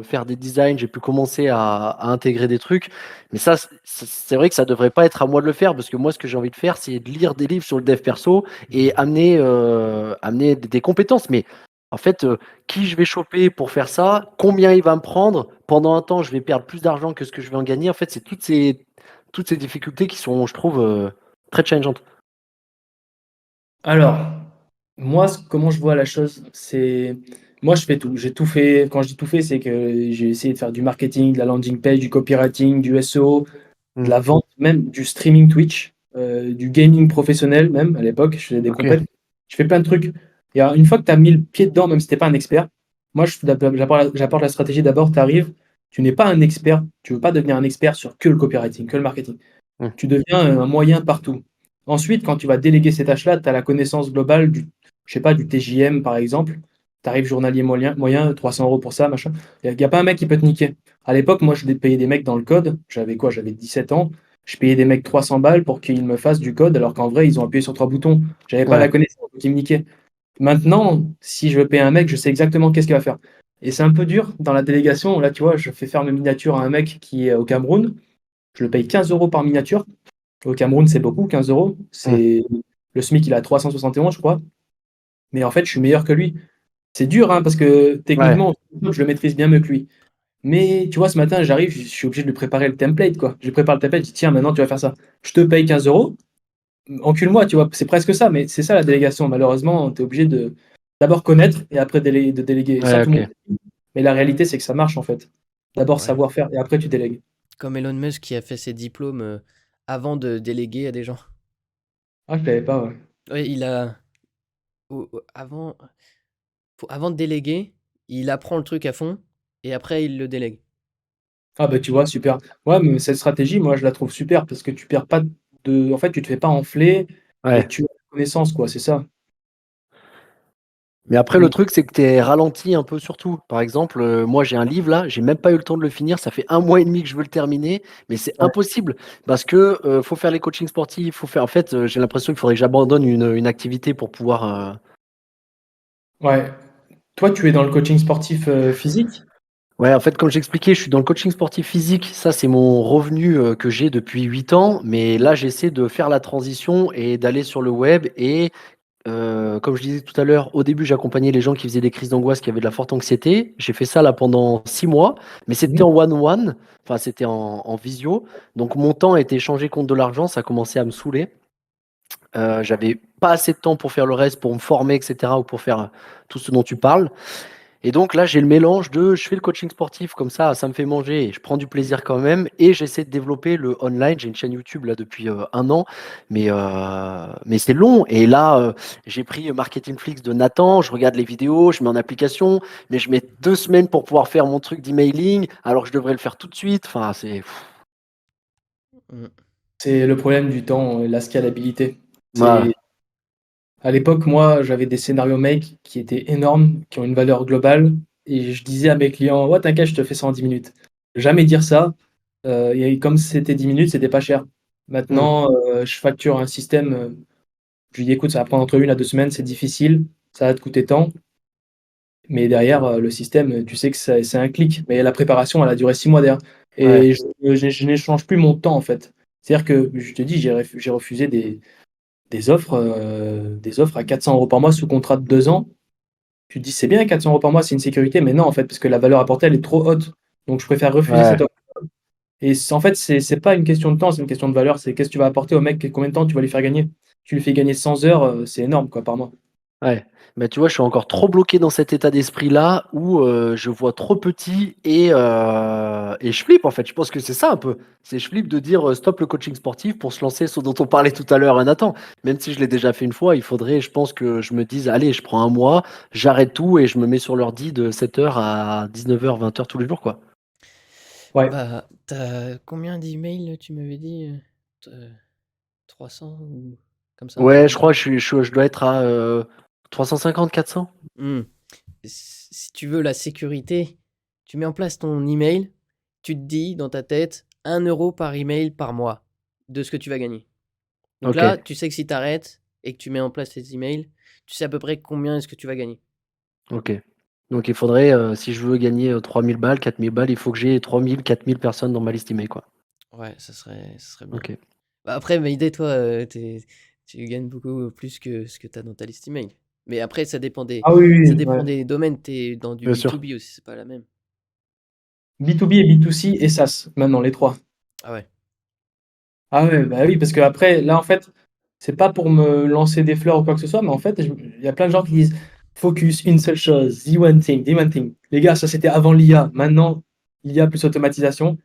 S2: faire des designs, j'ai pu commencer à intégrer des trucs. Mais ça, c'est vrai que ça devrait pas être à moi de le faire, parce que moi, ce que j'ai envie de faire, c'est de lire des livres sur le dev perso et amener des compétences. Mais en fait, qui je vais choper pour faire ça, combien il va me prendre, pendant un temps, je vais perdre plus d'argent que ce que je vais en gagner. En fait, c'est toutes ces difficultés qui sont, je trouve, très challengeantes.
S3: Alors, moi, comment je vois la chose, c'est. Moi, je fais tout. J'ai tout fait. Quand je dis tout fait, c'est que j'ai essayé de faire du marketing, de la landing page, du copywriting, du SEO, de
S2: Hmm.
S3: la vente, même du streaming Twitch, du gaming professionnel, même à l'époque. Je faisais des
S2: Ok.
S3: compètes. Je fais plein de trucs. Et alors, une fois que tu as mis le pied dedans, même si tu n'es pas un expert, moi, j'apporte la stratégie d'abord. Tu arrives, tu n'es pas un expert. Tu veux pas devenir un expert sur que le copywriting, que le marketing.
S2: Hmm.
S3: Tu deviens un moyen partout. Ensuite, quand tu vas déléguer ces tâches-là, tu as la connaissance globale du, je sais pas, du TJM par exemple. Tu arrives journalier moyen 300 euros pour ça, machin. Il n'y a pas un mec qui peut te niquer. À l'époque, moi, je payais des mecs dans le code. J'avais quoi? J'avais 17 ans. Je payais des mecs 300 balles pour qu'ils me fassent du code, alors qu'en vrai, ils ont appuyé sur trois boutons. J'avais pas la
S2: Ouais.
S3: connaissance, donc ils me niquaient. Maintenant, si je veux payer un mec, je sais exactement qu'est-ce qu'il va faire. Et c'est un peu dur dans la délégation. Là, tu vois, je fais faire mes miniatures à un mec qui est au Cameroun. Je le paye 15 euros par miniature. Au Cameroun, c'est beaucoup, 15 euros.
S2: Hmm.
S3: C'est le SMIC, il a 371, je crois. Mais en fait, je suis meilleur que lui. C'est dur, hein, parce que
S2: Ouais.
S3: techniquement, je le maîtrise bien mieux que lui. Mais tu vois, ce matin, j'arrive, je suis obligé de lui préparer le template, quoi. Je lui prépare le template, je dis, tiens, maintenant, tu vas faire ça. Je te paye 15 euros. Encule-moi, tu vois, c'est presque ça, mais c'est ça la délégation. Malheureusement, tu es obligé de d'abord connaître et après de déléguer. Et ça,
S2: Ouais,
S3: tout le monde.
S2: ok.
S3: Mais la réalité, c'est que ça marche, en fait. D'abord
S1: Ouais.
S3: savoir faire et après, tu délègues.
S1: Comme Elon Musk qui a fait ses diplômes avant de déléguer à des gens.
S3: Ah, je savais pas, ouais.
S1: Ouais, il a avant de déléguer, il apprend le truc à fond et après il le délègue.
S3: Ah bah tu vois, super. Ouais, mais cette stratégie, moi, je la trouve super parce que tu perds pas de. En fait, tu te fais pas enfler et
S2: Ouais.
S3: tu as la connaissance, quoi, c'est ça.
S2: Mais après, le
S3: Donc,
S2: truc, c'est que tu es ralenti un peu sur tout. Par exemple, moi, j'ai un livre là, j'ai même pas eu le temps de le finir. Ça fait un mois et demi que je veux le terminer, mais c'est
S3: ouais.
S2: impossible parce que faut faire les coachings sportifs, faut faire. En fait, j'ai l'impression qu'il faudrait que j'abandonne une activité pour pouvoir.
S3: Ouais. Toi, tu es dans le coaching sportif physique?
S2: Ouais, en fait, comme j'expliquais, je suis dans le coaching sportif physique. Ça, c'est mon revenu que j'ai depuis 8 ans. Mais là, j'essaie de faire la transition et d'aller sur le web. Et comme je disais tout à l'heure, au début, j'accompagnais les gens qui faisaient des crises d'angoisse, qui avaient de la forte anxiété. J'ai fait ça là pendant 6 mois, mais c'était
S3: Mhm.
S2: en one-one, enfin c'était en visio. Donc mon temps a été échangé contre de l'argent, ça a commencé à me saouler. J'avais pas assez de temps pour faire le reste, pour me former, etc., ou pour faire tout ce dont tu parles. Et donc là, j'ai le mélange de je fais le coaching sportif comme ça me fait manger et je prends du plaisir quand même. Et j'essaie de développer le online. J'ai une chaîne YouTube là depuis un an, mais c'est long. Et là, j'ai pris Marketing Flix de Nathan. Je regarde les vidéos, je mets en application, mais je mets 2 semaines pour pouvoir faire mon truc d'emailing alors que je devrais le faire tout de suite. Enfin, c'est.
S1: Mm.
S3: C'est le problème du temps, la scalabilité.
S2: Ouais,
S3: C'est à l'époque, moi, j'avais des scénarios make qui étaient énormes, qui ont une valeur globale, et je disais à mes clients, ouais, t'inquiète, je te fais ça en 10 minutes. Jamais dire ça. Et comme c'était 10 minutes, c'était pas cher.
S2: hmm,
S3: Maintenant, je facture un système. Je lui dis, écoute, ça va prendre entre 1 à 2 semaines, c'est difficile, ça va te coûter tant. Mais derrière, le système, tu sais que c'est un clic. Mais la préparation, elle a duré 6 mois derrière.
S2: ouais,
S3: Et je n'échange plus mon temps, en fait. C'est-à-dire que, je te dis, j'ai refusé des offres à 400 euros par mois sous contrat de 2 ans. Tu te dis, c'est bien, 400 euros par mois, c'est une sécurité. Mais non, en fait, parce que la valeur apportée, elle est trop haute. Donc, je préfère refuser cette
S2: ouais,
S3: offre. Et en fait, c'est pas une question de temps, c'est une question de valeur. C'est qu'est-ce que tu vas apporter au mec, combien de temps tu vas lui faire gagner. Tu lui fais gagner 100 heures, c'est énorme, quoi, par mois.
S2: ouais. Bah, tu vois, je suis encore trop bloqué dans cet état d'esprit-là où je vois trop petit et je flippe en fait. Je pense que c'est ça un peu. C'est je flippe de dire stop le coaching sportif pour se lancer, ce dont on parlait tout à l'heure, Nathan. Même si je l'ai déjà fait une fois, il faudrait, je pense que je me dise, allez, je prends un mois, j'arrête tout et je me mets sur l'ordi de 7h à 19h, 20h tous les jours, quoi.
S3: Ouais.
S1: Bah, t'as combien d'emails, tu m'avais dit? 300 ou comme ça, un truc
S2: Ouais, je
S1: comme ça?
S2: crois que je dois être à 350, 400.
S1: Mmh. Si tu veux la sécurité, tu mets en place ton email, tu te dis dans ta tête 1 € par email par mois de ce que tu vas gagner. Donc
S2: Ok,
S1: là, tu sais que si tu arrêtes et que tu mets en place tes emails, tu sais à peu près combien est-ce que tu vas gagner.
S2: ok. Donc il faudrait, si je veux gagner 3000 balles, 4000 balles, il faut que j'ai 3000, 4000 personnes dans ma liste email, quoi.
S1: Ouais, ça serait bien.
S2: Ok.
S1: Bah après, mais idée, toi, tu gagnes beaucoup plus que ce que tu as dans ta liste email. Mais après,
S3: Ah oui,
S1: ça
S3: oui,
S1: dépend
S3: ouais.
S1: des domaines. Tu es dans du
S2: Bien sûr.
S1: B2B aussi, c'est pas la même.
S3: B2B et B2C et SaaS, maintenant, les trois.
S1: Ah ouais.
S3: Ah ouais, bah oui, parce que après, là, en fait, c'est pas pour me lancer des fleurs ou quoi que ce soit, mais en fait, il y a plein de gens qui disent focus, une seule chose, the one thing. Les gars, ça c'était avant l'IA. Maintenant, l'IA plus automatisation.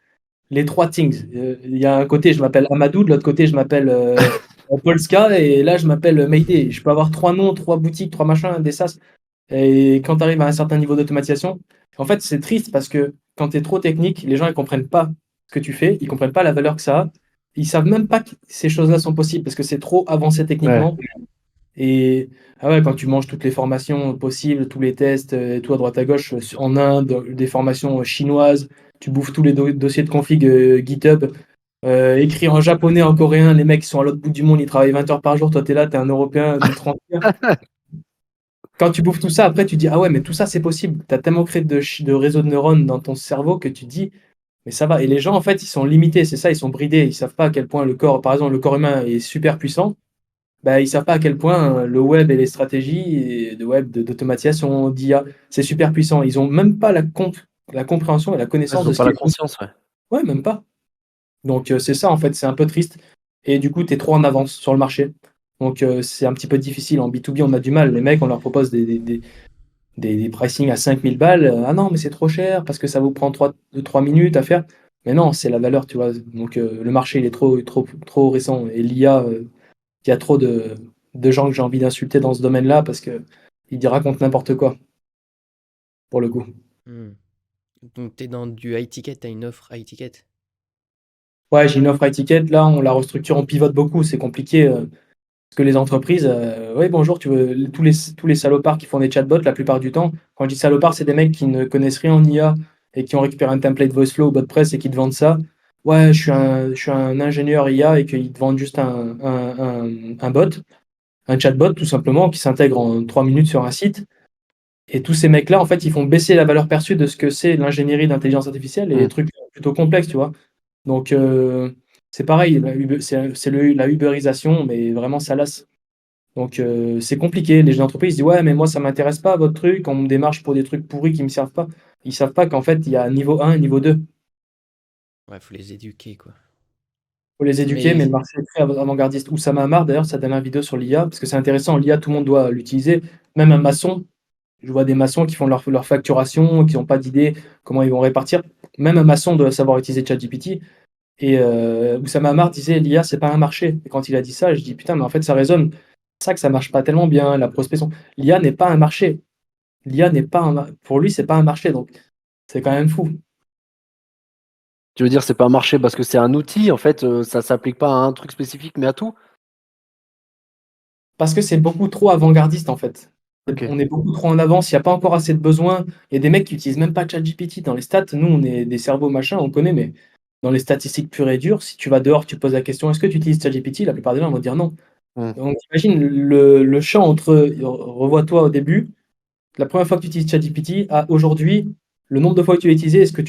S3: Les trois things. Il y a un côté, je m'appelle Amadou, de l'autre côté, je m'appelle Polska, et là, je m'appelle Mayday. Je peux avoir trois noms, trois boutiques, trois machins, des SaaS. Et quand tu arrives à un certain niveau d'automatisation, en fait, c'est triste parce que quand tu es trop technique, les gens ils comprennent pas ce que tu fais, ils comprennent pas la valeur que ça a. Ils savent même pas que ces choses-là sont possibles parce que c'est trop avancé
S2: Ouais.
S3: techniquement. Et ah ouais, quand tu manges toutes les formations possibles, tous les tests, tout à droite à gauche, en Inde, des formations chinoises, tu bouffes tous les dossiers de config GitHub, écrits en japonais, en coréen, les mecs qui sont à l'autre bout du monde, ils travaillent 20 heures par jour, toi tu es là, tu es un Européen d'outre-Empire. Quand tu bouffes tout ça, après, tu dis, ah ouais, mais tout ça, c'est possible. Tu as tellement créé de réseaux de neurones dans ton cerveau que tu dis, mais ça va. Et les gens, en fait, ils sont limités, c'est ça, ils sont bridés. Ils savent pas à quel point le corps, par exemple, le corps humain est super puissant. Bah, ils savent pas à quel point le web et les stratégies de web, d'automatisation, d'IA, c'est super puissant. Ils ont même pas la compréhension et la
S2: Ouais,
S3: connaissance
S2: ils
S3: de
S2: ont
S3: ce
S2: pas
S3: qui
S2: la
S3: est possible.
S2: conscience, ouais.
S3: Ouais, même pas. Donc, c'est ça, en fait, c'est un peu triste. Et du coup, tu es trop en avance sur le marché. Donc, c'est un petit peu difficile. En B2B, on a du mal. Les mecs, on leur propose des pricing à 5000 balles. Ah non, mais c'est trop cher parce que ça vous prend 3 minutes à faire. Mais non, c'est la valeur, tu vois. Donc le marché, il est trop récent. Et l'IA, il y a trop de gens que j'ai envie d'insulter dans ce domaine-là parce que ils racontent n'importe quoi, pour le coup.
S1: Hmm. Donc tu es dans du high ticket, tu as une offre high ticket.
S3: Ouais, j'ai une offre à étiquette. Là, on la restructure, on pivote beaucoup. C'est compliqué. Parce que les entreprises, oui, bonjour, tu veux, tous les salopards qui font des chatbots, la plupart du temps, quand je dis salopards, c'est des mecs qui ne connaissent rien en IA et qui ont récupéré un template VoiceFlow ou BotPress et qui te vendent ça. Ouais, je suis un ingénieur IA et qu'ils te vendent juste un bot, un chatbot tout simplement, qui s'intègre en 3 minutes sur un site. Et tous ces mecs-là, en fait, ils font baisser la valeur perçue de ce que c'est l'ingénierie d'intelligence artificielle et les
S2: Mm.
S3: trucs plutôt complexes, tu vois. Donc, c'est pareil, la uberisation, mais vraiment, ça lasse. Donc c'est compliqué. Les entreprises disent ouais, mais moi ça m'intéresse pas votre truc. On me démarche pour des trucs pourris qui me servent pas. Ils savent pas qu'en fait il y a niveau 1 et niveau 2.
S1: Ouais, faut les éduquer, quoi.
S3: Faut les éduquer,
S1: Mais
S3: mais le marché est très avant-gardiste. Oussama Hamar, d'ailleurs, sa dernière vidéo sur l'IA, parce que c'est intéressant, l'IA, tout le monde doit l'utiliser. Même un maçon, je vois des maçons qui font leur facturation, qui n'ont pas d'idée comment ils vont répartir. Même un maçon doit savoir utiliser ChatGPT. Et Oussama Hamar disait l'IA, c'est pas un marché. Et quand il a dit ça, je dis putain, mais en fait ça résonne. C'est ça que ça marche pas tellement bien, la prospection. L'IA n'est pas un marché. L'IA n'est pas pour lui, c'est pas un marché, donc c'est quand même fou.
S2: Tu veux dire, c'est pas un marché parce que c'est un outil, en fait, ça s'applique pas à un truc spécifique, mais à tout?
S3: Parce que c'est beaucoup trop avant-gardiste, en fait.
S2: Ok.
S3: On est beaucoup trop en avance, il n'y a pas encore assez de besoins. Il y a des mecs qui utilisent même pas ChatGPT dans les stats. Nous, on est des cerveaux machin, on connaît, mais dans les statistiques pures et dures, si tu vas dehors, tu poses la question, est-ce que tu utilises ChatGPT? La plupart des gens vont dire non.
S2: Mm.
S3: Donc imagine le champ entre, revois-toi au début, la première fois que tu utilises ChatGPT à aujourd'hui, le nombre de fois que tu l'as utilisé et ce que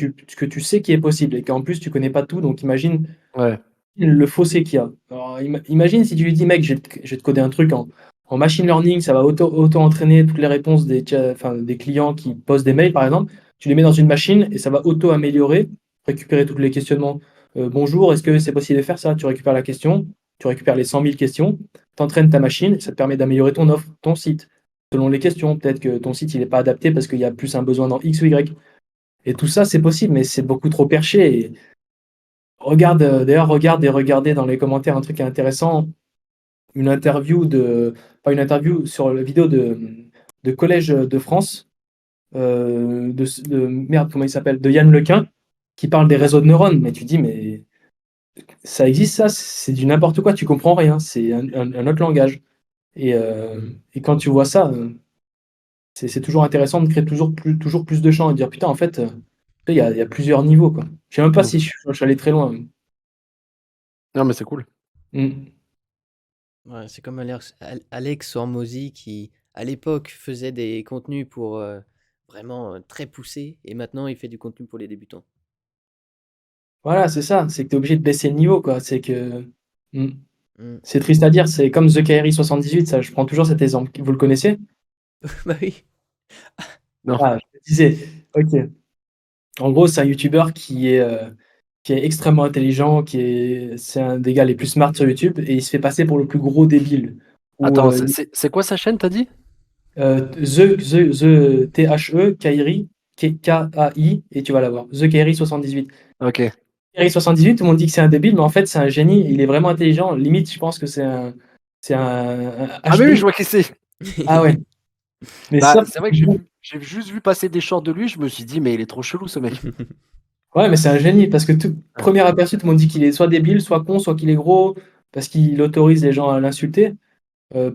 S3: tu sais qui est possible et qu'en plus tu connais pas tout. Donc imagine
S2: Ouais.
S3: le fossé qu'il y a. Alors, imagine si tu lui dis, mec, je vais te coder un truc en machine learning, ça va auto-entraîner toutes les réponses enfin, des clients qui posent des mails, par exemple. Tu les mets dans une machine et ça va auto-améliorer, récupérer tous les questionnements. Bonjour, est-ce que c'est possible de faire ça? Tu récupères la question, tu récupères les 100 000 questions, tu entraînes ta machine et ça te permet d'améliorer ton offre, ton site. selon les questions. Peut-être que ton site, il est pas adapté parce qu'il y a plus un besoin dans X ou Y. Et tout ça, c'est possible, mais c'est beaucoup trop perché. Et d'ailleurs, regarde et regardez dans les commentaires un truc intéressant. Une interview pas une interview sur la vidéo de Collège de France, merde, comment il s'appelle? De Yann Lequin, qui parle des réseaux de neurones. Mais tu dis, mais ça existe ça? C'est du n'importe quoi, tu comprends rien. C'est un autre langage. Et quand tu vois ça, c'est toujours intéressant de créer toujours plus de champs et de dire putain, en fait, il y a plusieurs niveaux, quoi. Je sais même pas
S2: Mmh.
S3: si je suis allé très loin.
S2: Non, mais c'est cool.
S3: Mm.
S1: Ouais, c'est comme Alex Hormozy qui, à l'époque, faisait des contenus pour vraiment très poussés et maintenant il fait du contenu pour les débutants.
S3: Voilà, c'est ça, c'est que tu es obligé de baisser le niveau, quoi. Mm.
S1: Mm.
S3: C'est triste à dire, c'est comme The KRI 78, ça, je prends toujours cet exemple. Vous le connaissez?
S1: Bah oui.
S2: Non.
S3: Ah, je te disais, ok. En gros, c'est un YouTuber qui est extrêmement intelligent, c'est un des gars les plus smart sur YouTube, et il se fait passer pour le plus gros débile. Ou
S2: Attends, c'est quoi sa chaîne, t'as dit?
S3: The Kairi, Kai, et tu vas l'avoir. The Kairi 78.
S2: Ok.
S3: Kairi 78, tout le monde dit que c'est un débile, mais en fait, c'est un génie, il est vraiment intelligent. Limite, je pense que c'est un
S2: Ah, mais oui, je
S3: HPI.
S2: vois qui c'est.
S3: Ah ouais. Mais
S2: Bah,
S3: ça,
S2: c'est vrai que j'ai juste vu passer des shorts de lui, je me suis dit, mais il est trop chelou ce mec.
S3: ouais, mais c'est un génie parce que
S2: Ouais.
S3: premier aperçu, tout le monde dit qu'il est soit débile, soit con, soit qu'il est gros, parce qu'il autorise les gens à l'insulter,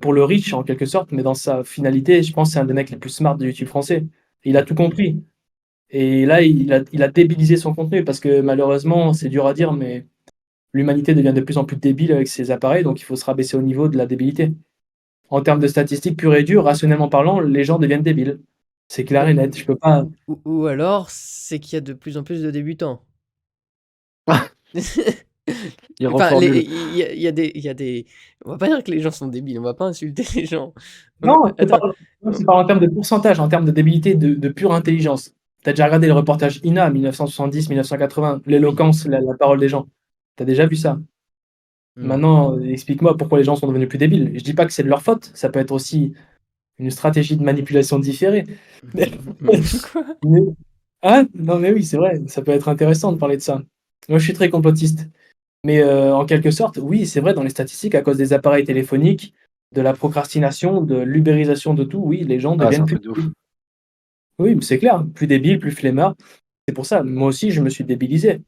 S3: pour le reach en quelque sorte, mais dans sa finalité, je pense que c'est un des mecs les plus smart de YouTube français. Il a tout compris. Et là, il a débilisé son contenu parce que malheureusement, c'est dur à dire, mais l'humanité devient de plus en plus débile avec ses appareils, donc il faut se rabaisser au niveau de la débilité. En termes de statistiques pures et dures, rationnellement parlant, les gens deviennent débiles. C'est clair et net. Je peux pas.
S1: Ou alors, c'est qu'il y a de plus en plus de débutants.
S2: Il
S1: Enfin,
S2: reformule.
S1: il y a des. On va pas dire que les gens sont débiles, on va pas insulter les gens.
S3: Non,
S1: Attends.
S3: c'est pas en termes de pourcentage, en termes de débilité, de pure intelligence. Tu as déjà regardé le reportage INA 1970-1980, l'éloquence, la parole des gens. Tu as déjà vu ça.
S1: Hmm.
S3: Maintenant, explique-moi pourquoi les gens sont devenus plus débiles. Je dis pas que c'est de leur faute, ça peut être aussi une stratégie de manipulation différée. Mais,
S1: Quoi?
S3: mais- ah, non, mais oui, c'est vrai, ça peut être intéressant de parler de ça. Moi, je suis très complotiste. Mais en quelque sorte, oui, c'est vrai, dans les statistiques, à cause des appareils téléphoniques, de la procrastination, de l'ubérisation de tout, oui, les gens
S2: Ah, c'est
S3: deviennent
S2: un
S3: plus
S2: truc de ouf.
S3: débiles. Oui, mais c'est clair, plus débiles, plus flemmards. C'est pour ça, moi aussi, je me suis débilisé.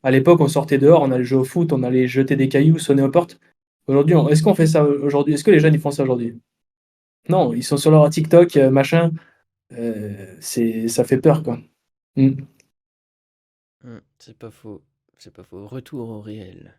S3: À l'époque, on sortait dehors, on allait jouer au foot, on allait jeter des cailloux, sonner aux portes. Aujourd'hui, est-ce qu'on fait ça aujourd'hui? Est-ce que les jeunes ils font ça aujourd'hui? Non, ils sont sur leur TikTok, machin. Ça fait peur, quoi. Mm.
S1: C'est pas faux. C'est pas faux. Retour au réel.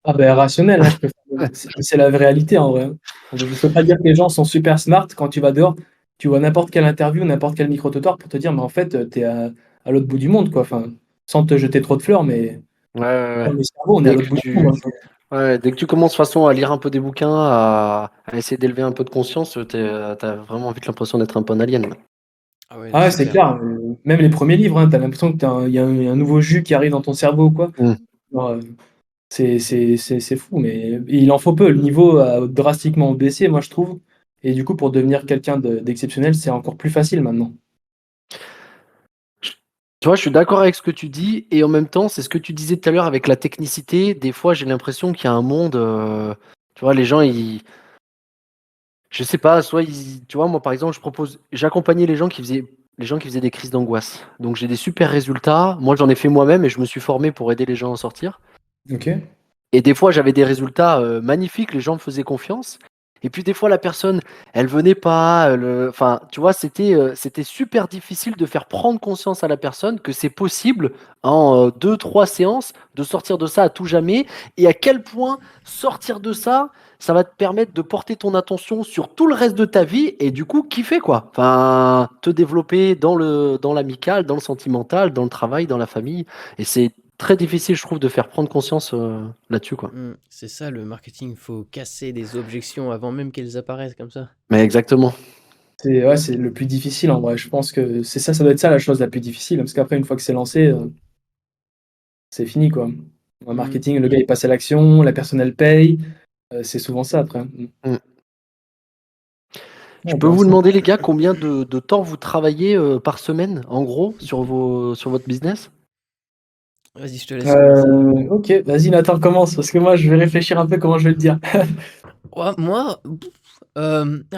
S3: Ah ben rationnel, hein, c'est la réalité en vrai, hein. Je ne peux pas dire que les gens sont super smart quand tu vas dehors, tu vois n'importe quelle interview, n'importe quel micro-trottoir pour te dire, mais en fait, tu es à l'autre bout du monde, quoi. Enfin, sans te jeter trop de fleurs, mais
S2: Ouais, ouais, ouais.
S3: dans les cerveaux, on est à
S2: Dès
S3: l'autre
S2: que
S3: bout du monde,
S2: tu,
S3: hein.
S2: ouais, dès que tu commences de toute façon à lire un peu des bouquins, à essayer d'élever un peu de conscience, t'as vraiment vite l'impression d'être un peu un alien.
S1: Ah ouais,
S3: Ah ouais,
S1: c'est
S3: c'est
S1: clair.
S3: clair. Même les premiers livres, hein, tu as l'impression qu'il y a un nouveau jus qui arrive dans ton cerveau ou quoi.
S2: Mm.
S3: Genre, c'est fou, mais il en faut peu. Le niveau a drastiquement baissé, moi, je trouve. Et du coup, pour devenir quelqu'un d'exceptionnel, c'est encore plus facile maintenant.
S2: Tu vois, je suis d'accord avec ce que tu dis, et en même temps, c'est ce que tu disais tout à l'heure avec la technicité. Des fois, j'ai l'impression qu'il y a un monde, tu vois, les gens, je sais pas, tu vois, moi, par exemple, j'accompagnais les gens qui faisaient des crises d'angoisse. Donc, j'ai des super résultats. Moi, j'en ai fait moi-même et je me suis formé pour aider les gens à en sortir.
S3: Ok.
S2: Et des fois, j'avais des résultats magnifiques, les gens me faisaient confiance. Et puis des fois, la personne, elle venait pas. Enfin, tu vois, c'était super difficile de faire prendre conscience à la personne que c'est possible en deux, trois séances de sortir de ça à tout jamais. Et à quel point sortir de ça, ça va te permettre de porter ton attention sur tout le reste de ta vie et du coup kiffer quoi. Enfin, te développer dans l'amical, dans le sentimental, dans le travail, dans la famille. Et c'est très difficile, je trouve, de faire prendre conscience là-dessus, quoi.
S1: C'est ça le marketing, faut casser des objections avant même qu'elles apparaissent comme ça.
S2: Mais exactement.
S3: C'est ouais, c'est le plus difficile en vrai. Je pense que c'est ça, ça doit être ça la chose la plus difficile. Parce qu'après, une fois que c'est lancé, c'est fini quoi. En
S1: Mm.
S3: marketing, le gars il passe à l'action, la personne elle paye. C'est souvent ça après.
S2: Mm. Je
S3: Ah
S2: peux
S3: bah,
S2: vous
S3: ça
S2: demander, les gars, combien de temps vous travaillez par semaine, en gros, sur votre business?
S1: Vas-y, je te laisse commencer.
S3: OK, vas-y Nathan, commence, parce que moi, je vais réfléchir un peu comment je vais le dire.
S1: Ouais, moi,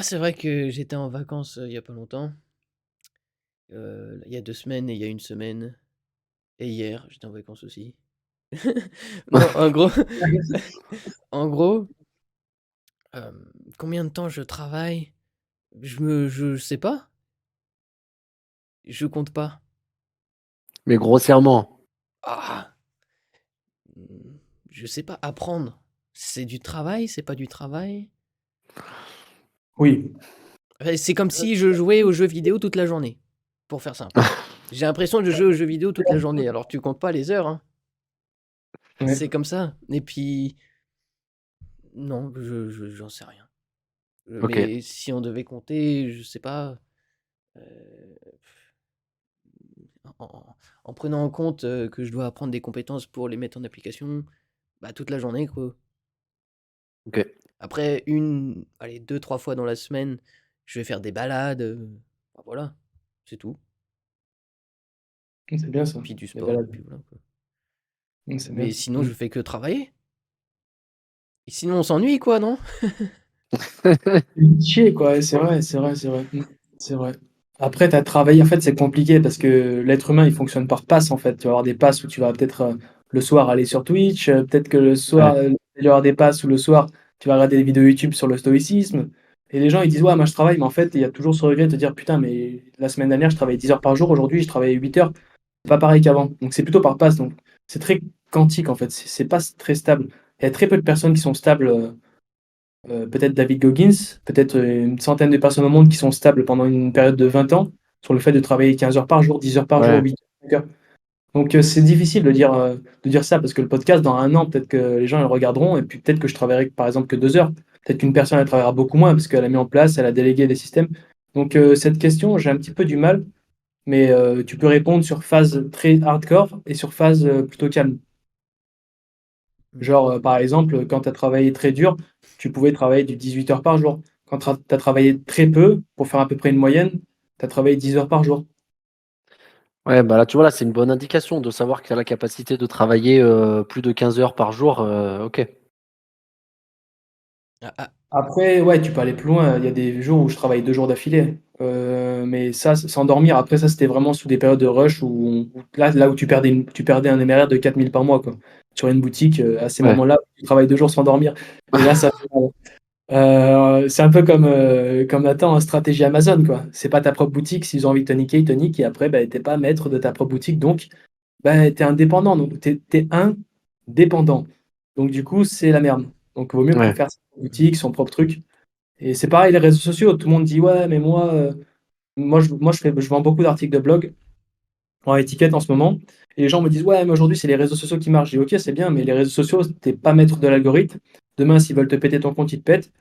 S1: c'est vrai que j'étais en vacances, il y a pas longtemps. Il y a 2 semaines et il y a 1 semaine et hier, j'étais en vacances aussi. Non, en gros en gros, combien de temps je travaille? Je sais pas, je compte pas.
S2: Mais grossièrement.
S1: Ah! Mmh, je sais pas, apprendre, c'est du travail, c'est pas du travail?
S3: Oui.
S1: C'est comme si je jouais aux jeux vidéo toute la journée, pour faire simple. J'ai l'impression de jouer aux jeux vidéo toute la journée, alors tu comptes pas les heures, hein.
S3: Ouais.
S1: C'est comme ça et puis non, j'en sais rien.
S2: OK.
S1: Mais si on devait compter, je sais pas, heu, en prenant en compte, que je dois apprendre des compétences pour les mettre en application, bah, toute la journée, quoi.
S2: OK.
S1: Après allez 2-3 fois dans la semaine, je vais faire des balades, bah, voilà, c'est tout.
S3: C'est bien ça,
S1: Puis du
S3: les
S1: sport et
S3: balades.
S1: puis voilà, quoi.
S3: C'est bien.
S1: Mais sinon, je fais que travailler et sinon on s'ennuie, quoi, non?
S3: Chier quoi, ouais, c'est vrai, c'est vrai, c'est vrai. C'est vrai. Après, tu as travaillé, en fait, c'est compliqué parce que l'être humain, il fonctionne par passes, en fait. Tu vas avoir des passes où tu vas peut-être, le soir aller sur Twitch, peut-être que le soir,
S2: Ouais.
S3: il y aura des passes où le soir, tu vas regarder des vidéos YouTube sur le stoïcisme et les gens, ils disent: «Ouais, moi je travaille», mais en fait, il y a toujours ce regret de te dire: «Putain, mais la semaine dernière, je travaillais 10 heures par jour, aujourd'hui, je travaille 8 heures». C'est pas pareil qu'avant. Donc c'est plutôt par passe, donc c'est très quantique, en fait, c'est pas très stable. Il y a très peu de personnes qui sont stables, peut-être David Goggins, peut-être une centaine de personnes au monde qui sont stables pendant une période de 20 ans sur le fait de travailler 15 heures par jour, 10 heures par jour,
S2: Ouais.
S3: 8 heures, 5 heures. Donc c'est difficile de dire ça parce que le podcast, dans un an, peut-être que les gens ils le regarderont et puis peut-être que je travaillerai par exemple que 2 heures. Peut-être qu'une personne elle travaillera beaucoup moins parce qu'elle a mis en place, elle a délégué des systèmes. Donc cette question, j'ai un petit peu du mal, mais tu peux répondre sur phase très hardcore et sur phase plutôt calme.
S1: Mmh.
S3: Genre, par exemple, quand tu as travaillé très dur, tu pouvais travailler du 18 heures par jour. Quand tu as travaillé très peu, pour faire à peu près une moyenne, tu as travaillé 10 heures par jour.
S2: Ouais, bah, là, tu vois, là, c'est une bonne indication de savoir que tu as la capacité de travailler, plus de 15 heures par jour, OK.
S1: Ah, ah,
S3: Après, ouais, tu peux aller plus loin. Il y a des jours où je travaille 2 jours d'affilée, mais ça, sans dormir. Après ça, c'était vraiment sous des périodes de rush où là où tu perdais un MRR de 4 000 par mois, quoi. Sur une boutique, à ces
S2: Ouais.
S3: moments-là, tu travailles 2 jours sans dormir et là, ça fait mal. C'est un peu comme Nathan en stratégie Amazon, quoi. C'est pas ta propre boutique, s'ils ont envie de te niquent et après, bah, tu pas maître de ta propre boutique, donc bah, tu indépendant, donc tu indépendant. Donc du coup, c'est la merde. Donc vaut mieux
S2: Ouais.
S3: faire sa propre boutique, son propre truc et c'est pareil les réseaux sociaux, tout le monde dit: «Ouais, mais moi je vends beaucoup d'articles de blog en étiquette en ce moment et les gens me disent: «Ouais, mais aujourd'hui, c'est les réseaux sociaux qui marchent». Je dis: «OK, c'est bien, mais les réseaux sociaux, tu pas maître de l'algorithme. Demain, s'ils veulent te péter ton compte, ils te pètent.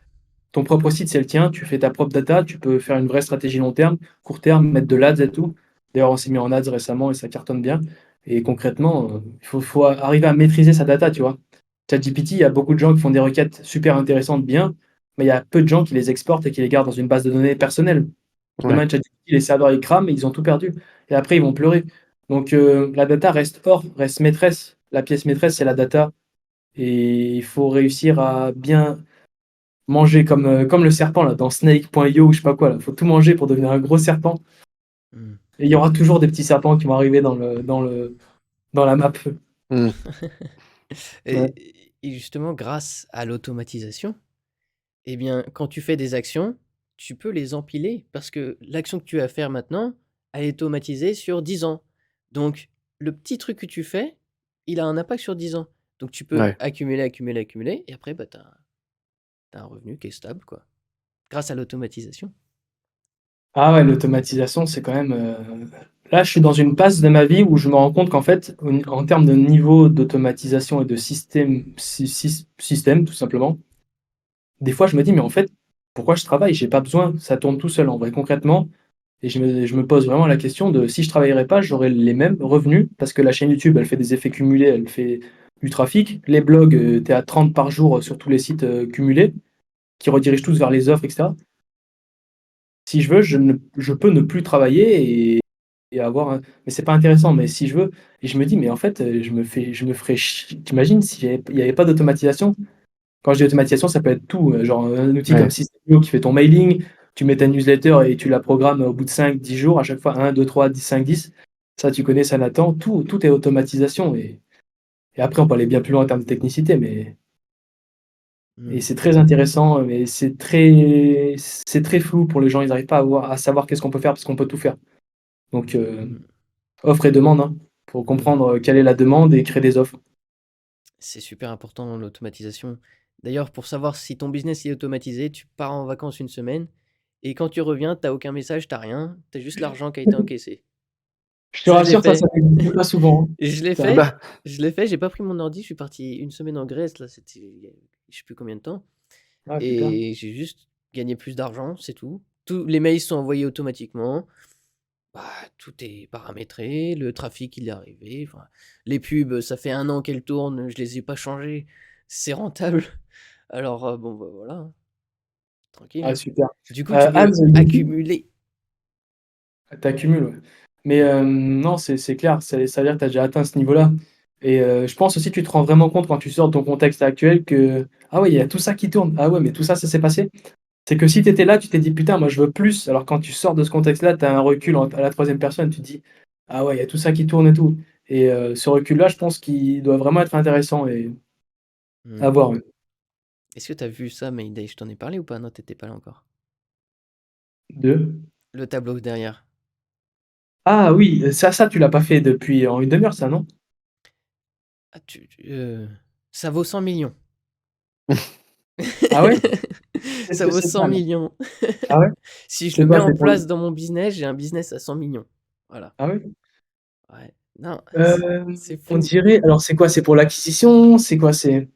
S3: Ton propre site, c'est le tien, tu fais ta propre data, tu peux faire une vraie stratégie long terme, court terme, mettre de l'Ads et tout. D'ailleurs, on s'est mis en Ads récemment et ça cartonne bien. Et concrètement, il faut arriver à maîtriser sa data, tu vois. ChatGPT, il y a beaucoup de gens qui font des requêtes super intéressantes, bien, mais il y a peu de gens qui les exportent et qui les gardent dans une base de données personnelle.
S2: Ouais.
S3: Demain, ChatGPT, les serveurs, ils crament, ils ont tout perdu. Et après, ils vont pleurer. Donc, la data reste or, reste maîtresse. La pièce maîtresse, c'est la data. Et il faut réussir à bien manger comme le serpent là, dans Snake.io ou je sais pas quoi là. Faut tout manger pour devenir un gros serpent.
S1: mmh.
S3: Et il y aura toujours des petits serpents qui vont arriver dans la map.
S2: Mmh.
S3: Ouais.
S1: Et justement, grâce à l'automatisation, eh bien, quand tu fais des actions, tu peux les empiler parce que l'action que tu vas faire maintenant, elle est automatisée sur 10 ans. Donc, le petit truc que tu fais, il a un impact sur 10 ans. Donc, tu peux
S2: Ouais.
S1: accumuler, accumuler, accumuler, et après, bah, tu as, un revenu qui est stable, quoi, grâce à l'automatisation.
S3: Ah ouais, l'automatisation, c'est quand même. Là, je suis dans une passe de ma vie où je me rends compte qu'en fait, en termes de niveau d'automatisation et de système, tout simplement, des fois, je me dis, mais en fait, pourquoi je travaille? J'ai pas besoin, ça tourne tout seul en vrai, concrètement. Et je me pose vraiment la question de si je travaillerais pas, j'aurais les mêmes revenus parce que la chaîne YouTube, elle fait des effets cumulés, elle fait du trafic. Les blogs, tu es à 30 par jour sur tous les sites cumulés qui redirigent tous vers les offres, etc. Si je veux, je peux ne plus travailler et avoir un mais c'est pas intéressant, mais si je veux et je me dis: «Mais en fait, je me ferais tu imagines il y avait pas d'automatisation?» Quand je dis automatisation, ça peut être tout, genre, un outil comme
S2: Ouais.
S3: System.io qui fait ton mailing, tu mets ta newsletter et tu la programmes au bout de 5-10 jours, à chaque fois 1-2-3-10-5-10. Ça, tu connais ça, Nathan. Tout est automatisation et après on peut aller bien plus loin en termes de technicité, mais et
S1: Mmh.
S3: c'est très intéressant, mais c'est très flou pour les gens. Ils arrivent pas à savoir qu'est-ce qu'on peut faire parce qu'on peut tout faire. Donc
S1: Mmh.
S3: offre et demande, hein, pour
S1: Mmh.
S3: comprendre, quelle est la demande et créer des offres.
S1: C'est super important l'automatisation. D'ailleurs, pour savoir si ton business est automatisé, tu pars en vacances une semaine et quand tu reviens, tu as aucun message, tu as rien, tu as juste l'argent qui a été encaissé.
S3: Je te
S1: Ça, je l'ai
S3: rassure, ça
S1: fait.
S3: n'existe pas souvent, hein.
S1: Je l'ai
S3: Ça
S1: fait,
S2: Bah,
S1: j'ai pas pris mon ordi, je suis parti une semaine en Grèce, là, c'était il y a je sais plus combien de temps
S3: ah super.
S1: et j'ai juste gagné plus d'argent, c'est tout. Tous les mails sont envoyés automatiquement, bah, tout est paramétré, le trafic, il est arrivé, enfin, les pubs, ça fait 1 an qu'elles tournent, je les ai pas changées, c'est rentable. Alors, bon, bah, voilà, hein, tranquille,
S3: Ah
S1: hein.
S3: super.
S1: Du coup, tu veux
S3: Hans, YouTube,
S1: accumuler.
S3: tu accumules, ouais. Mais non, c'est clair, ça veut dire que tu as déjà atteint ce niveau-là et je pense aussi que tu te rends vraiment compte quand tu sors de ton contexte actuel que: «Ah ouais, il y a tout ça qui tourne. Ah ouais, mais tout ça, ça s'est passé». C'est que si tu étais là, tu t'es dit: «Putain, moi je veux plus», alors quand tu sors de ce contexte-là, tu as un recul à la troisième personne, tu te dis: «Ah ouais, il y a tout ça qui tourne et tout» et ce recul-là, je pense qu'il doit vraiment être intéressant et à
S1: Mmh.
S3: voir, ouais.
S1: Est-ce que tu as vu ça, Mayday? Je t'en ai parlé ou pas? Non, tu étais pas là encore.
S3: 2.
S1: Le tableau derrière.
S3: Ah oui, ça tu l'as pas fait depuis en une demi heure ça, non?
S1: Ah ça vaut 100 000 000.
S3: Ah ouais? Qu'est-ce
S1: Ça
S3: que
S1: vaut
S3: c'est
S1: 100
S3: ça, là?
S1: 000 000.
S3: Ah ouais?
S1: Si je
S3: C'est
S1: le mets
S3: quoi?
S1: en
S3: C'est pour le
S1: place dans mon business, j'ai un business à 100 000 000. Voilà.
S3: ah ouais?
S1: Ouais. Non, c'est
S3: On
S1: fou.
S3: dirait alors c'est quoi? C'est pour l'acquisition? C'est quoi? C'est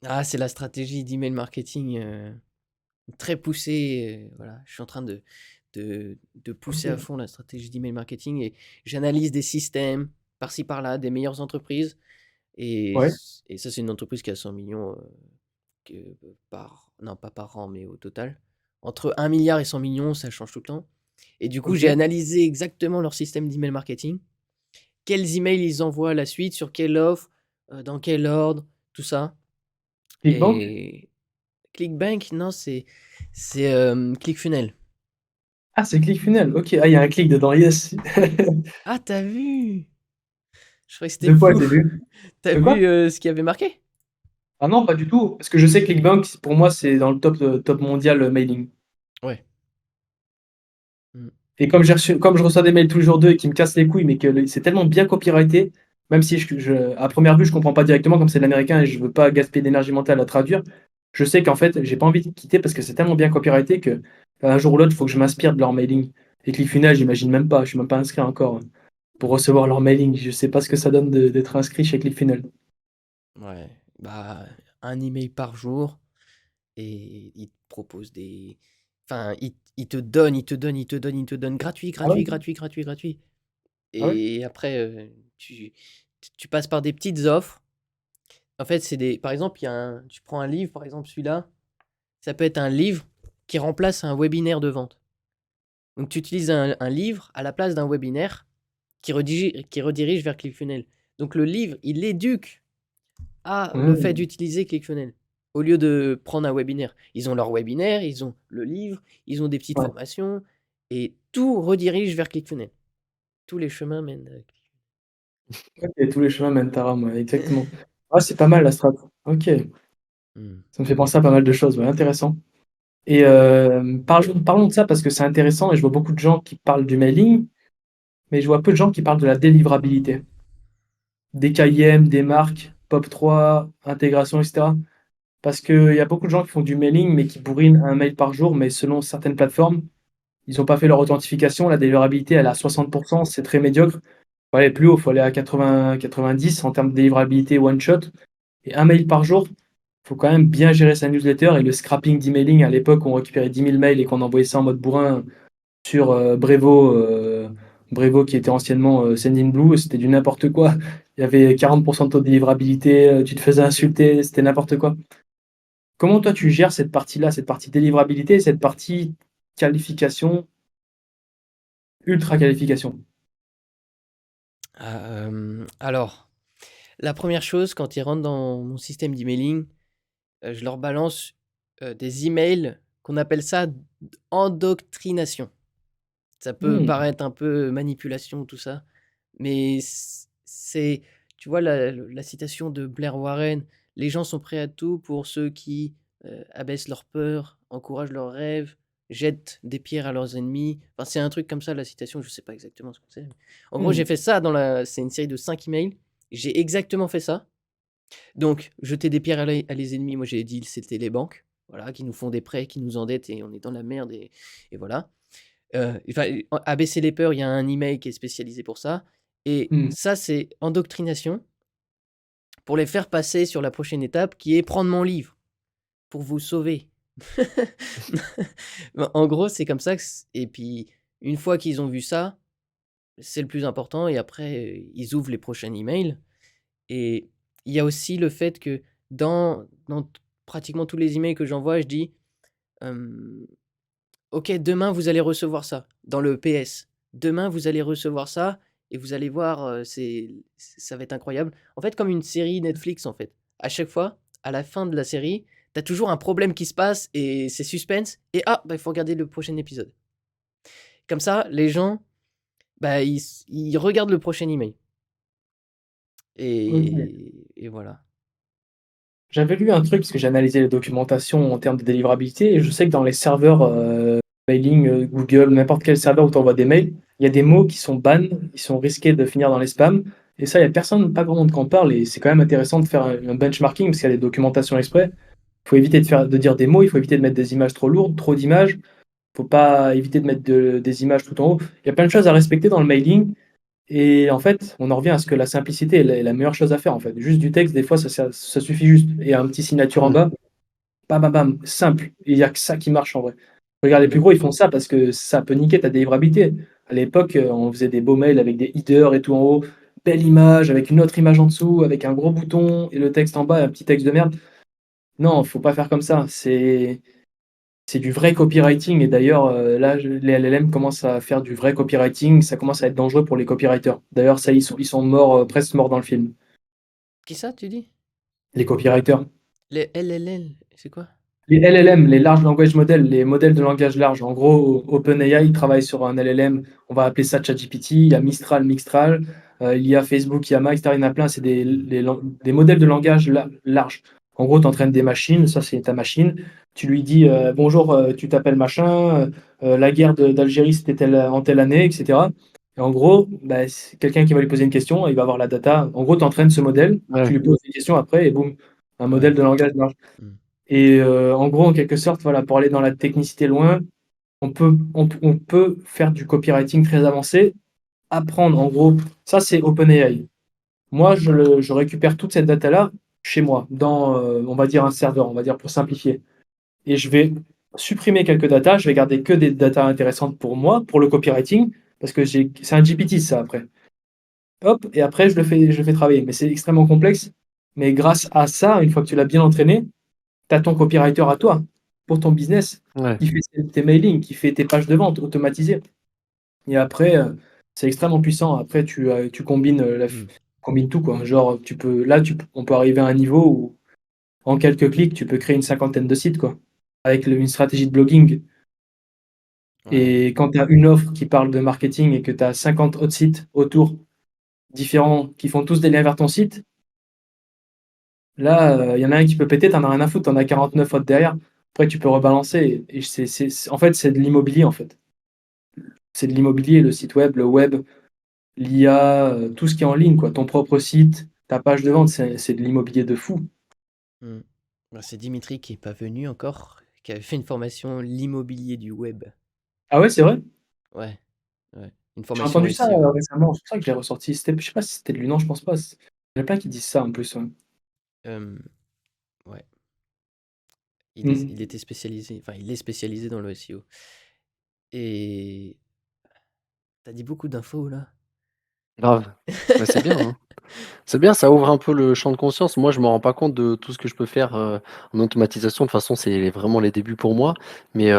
S1: Ah, c'est la stratégie d'email marketing, très poussée, voilà. Je suis en train de pousser à
S3: OK,
S1: fond la stratégie d'email marketing et j'analyse des systèmes par-ci par-là, des meilleures entreprises
S3: ouais,
S1: et ça, c'est une entreprise qui a 100 millions que par non, pas par an, mais au total. Entre 1 milliard et 100 millions, ça change tout le temps et du coup, j'ai
S3: OK.
S1: analysé exactement leur système d'email marketing. Quels emails ils envoient à la suite, sur quelle offre, dans quel ordre, tout ça
S3: ClickBank?
S1: et ClickBank, non, c'est, ClickFunnels.
S3: Ah, c'est ClickFunnels, OK. Ah, il y a un clic dedans, yes.
S1: Ah, t'as vu? Je croyais que c'était
S3: 2 fois,
S1: flou.
S3: j'ai vu.
S1: T'as
S3: De
S1: vu,
S3: quoi?
S1: ce qu'il y avait marqué?
S3: Ah non, pas du tout, parce que je sais que ClickBank, pour moi, c'est dans le top mondial, mailing
S1: Ouais. Mmh.
S3: et comme je reçois des mails tous les jours d'eux et qui me cassent les couilles, mais que le c'est tellement bien copyrighté, même si à première vue, je comprends pas directement comme c'est de l'américain et je veux pas gaspiller d'énergie mentale à traduire. Je sais qu'en fait, j'ai pas envie de quitter parce que c'est tellement bien copyrighté que, un jour ou l'autre, il faut que je m'inspire de leur mailing et ClickFunnels, j'imagine même pas, je suis même pas inscrit encore, pour recevoir leur mailing. Je sais pas ce que ça donne d'être inscrit chez ClickFunnels.
S1: Ouais, bah, un email par jour et ils te proposent des enfin, ils te donnent gratuit,
S3: Ah ouais?
S1: gratuit, gratuit, gratuit, gratuit
S3: Ah ouais?
S1: et après, tu passes par des petites offres. En fait, c'est des par exemple, il y a un tu prends un livre, par exemple, celui-là, ça peut être un livre qui remplace un webinaire de vente. Donc tu utilises un livre à la place d'un webinaire qui redirige vers ClickFunnels. Donc le livre, il éduque à le fait
S3: Mmh.
S1: d'utiliser ClickFunnels, au lieu de prendre un webinaire. Ils ont leur webinaire, ils ont le livre, ils ont des petites
S3: Ouais.
S1: formations et tout redirige vers ClickFunnels. Tous les chemins mènent à
S3: OK, tous les chemins mènent à Rome, ouais, exactement. Ah, c'est pas mal la strat. OK,
S1: Mmh.
S3: ça me fait penser à pas mal de choses, ouais, intéressant et parlons de ça parce que c'est intéressant et je vois beaucoup de gens qui parlent du mailing, mais je vois peu de gens qui parlent de la délivrabilité. Des KIM, des marques, POP3, intégration et cetera. Parce qu'il y a beaucoup de gens qui font du mailing, mais qui bourrinent un mail par jour, mais selon certaines plateformes, ils ont pas fait leur authentification, la délivrabilité, elle est à 60, c'est très médiocre. Faut aller plus haut, faut aller à 80-90 en termes de délivrabilité one shot et un mail par jour. Faut quand même bien gérer sa newsletter et le scrapping d'emailing à l'époque, où on récupérait 10 000 mails et qu'on envoyait ça en mode bourrin sur, Brevo qui était anciennement, Sendinblue, c'était du n'importe quoi. Il y avait 40 de taux de délivrabilité, tu te faisais insulter, c'était n'importe quoi. Comment toi tu gères cette partie-là, cette partie délivrabilité et cette partie qualification, ultra qualification?
S1: Alors, la première chose, quand ils rentrent dans mon système d'emailing, je leur balance, des emails qu'on appelle ça d endoctrination. Ça peut
S3: Mmh.
S1: paraître un peu manipulation, tout ça, mais c'est tu vois la citation de Blair Warren: «Les gens sont prêts à tout pour ceux qui, abaissent leurs peurs, encouragent leurs rêves, jettent des pierres à leurs ennemis». Enfin, c'est un truc comme ça la citation, je sais pas exactement ce que c'est. En gros, j'ai
S3: Mmh.
S1: fait ça c'est une série de 5 emails. J'ai exactement fait ça. Donc, jeter des pierres à les ennemis, moi j'ai dit c'était les banques, voilà, qui nous font des prêts, qui nous endettent et on est dans la merde et voilà. Enfin, abaisser les peurs, il y a un email qui est spécialisé pour ça et
S3: Mmh.
S1: ça, c'est endoctrination pour les faire passer sur la prochaine étape qui est prendre mon livre pour vous sauver. Ben, en gros, c'est comme ça et puis une fois qu'ils ont vu ça, c'est le plus important et après, ils ouvrent les prochains emails et il y a aussi le fait que dans pratiquement tous les emails que j'envoie, je dis, hem OK, demain vous allez recevoir ça, dans le PS. Demain vous allez recevoir ça et vous allez voir, ça va être incroyable. En fait, comme une série Netflix, en fait. À chaque fois, à la fin de la série, tu as toujours un problème qui se passe et c'est suspense et ah, bah, il faut regarder le prochain épisode. Comme ça, les gens, bah, ils regardent le prochain email
S3: OK.
S1: et voilà.
S3: J'avais lu un truc parce que j'ai analysé les documentations en termes de délivrabilité et je sais que dans les serveurs, mailing, Google, n'importe quel serveur où tu envoies des mails, il y a des mots qui sont ban, ils sont risqués de finir dans les spams et ça, il y a personne, pas grand monde qui en parle et c'est quand même intéressant de faire un benchmarking parce qu'il y a des documentations exprès. Il faut éviter de dire des mots, il faut éviter de mettre des images trop lourdes, trop d'images. Faut pas éviter de mettre des images tout en haut. Il y a plein de choses à respecter dans le mailing et en fait, on en revient à ce que la simplicité est la meilleure chose à faire en fait. Juste du texte, des fois, ça suffit juste et un petit signature en
S2: Ouais.
S3: bas, bam, bam, bam, simple. Et il y a que ça qui marche en vrai. Regarde, les plus
S1: Mmh.
S3: gros, ils font ça parce que ça peut niquer ta délivrabilité. À l'époque, on faisait des beaux mails avec des headers et tout en haut, belle image avec une autre image en dessous, avec un gros bouton et le texte en bas et un petit texte de merde. Non, faut pas faire comme ça. C'est du vrai copywriting et d'ailleurs, là, les LLM commencent à faire du vrai copywriting, ça commence à être dangereux pour les copywriters. D'ailleurs, ça, ils sont morts, presque morts dans le film,
S1: Qui ça, tu dis?
S3: les copywriters.
S1: Les LLL, c'est quoi?
S3: Les LLM, les large language models, les modèles de langage large. En gros, OpenAI ils travaillent sur un LLM, on va appeler ça ChatGPT, il y a Mistral, Mixtral, il y a Facebook, il y a Max, il y en a plein, c'est des modèles de langage large. En gros, tu entraînes des machines, ça c'est ta machine, tu lui dis bonjour, tu t'appelles machin, la guerre d'Algérie c'était en telle année, etc. Et en gros, bah, c'est quelqu'un qui va lui poser une question, il va avoir la data. En gros, tu entraînes ce modèle, tu
S2: Ouais.
S3: lui poses des questions après et boum, un
S1: Ouais.
S3: modèle de langage large.
S1: Mmh.
S3: Et en gros, en quelque sorte, voilà, pour aller dans la technicité loin, on peut faire du copywriting très avancé, apprendre en gros, ça c'est OpenAI. Moi, je récupère toute cette data-là chez moi, dans, on va dire un serveur, on va dire pour simplifier. Et je vais supprimer quelques datas, je vais garder que des datas intéressantes pour moi, pour le copywriting, parce que c'est un GPT ça après. Hop, et après je le fais travailler. Mais c'est extrêmement complexe. Mais grâce à ça, une fois que tu l'as bien entraîné, tu as ton copywriter à toi, pour ton business,
S2: Ouais.
S3: qui fait tes mailings, qui fait tes pages de vente automatisées. Et après, c'est extrêmement puissant. Après, tu combines,
S1: Mmh.
S3: combines tout, quoi. Genre, on peut arriver à un niveau où, en quelques clics, tu peux créer une cinquantaine de sites, quoi, avec une stratégie de blogging.
S1: Ouais.
S3: Et quand tu as une offre qui parle de marketing et que tu as 50 autres sites autour, différents, qui font tous des liens vers ton site, là, il y en a un qui peut péter, tu en as rien à foutre, tu en as 49 autres derrière. Après, tu peux rebalancer et en fait, c'est de l'immobilier, en fait. C'est de l'immobilier, le site web, le web, l'IA, tout ce qui est en ligne, quoi. Ton propre site, ta page de vente, c'est de l'immobilier de fou.
S1: Mmh. Bah, c'est Dimitri qui est pas venu encore, qui avait fait une formation l'immobilier du web.
S3: Ah ouais, c'est vrai?
S1: Ouais, ouais, une
S3: J'ai
S1: formation
S3: entendu ça,
S1: SEO.
S3: récemment, c'est pour ça que je l'ai ressorti. Je sais pas si c'était de lui, non, je pense pas. Il y en a plein qui disent ça en plus, ouais.
S1: Hem, ouais,
S3: Mmh.
S1: il était spécialisé, enfin il est spécialisé dans le SEO et t'as dit beaucoup d'infos là.
S2: Grave. Bah, c'est bien, hein. C'est bien, ça ouvre un peu le champ de conscience. Moi, je me rends pas compte de tout ce que je peux faire, en automatisation. De toute façon, c'est vraiment les débuts pour moi. Mais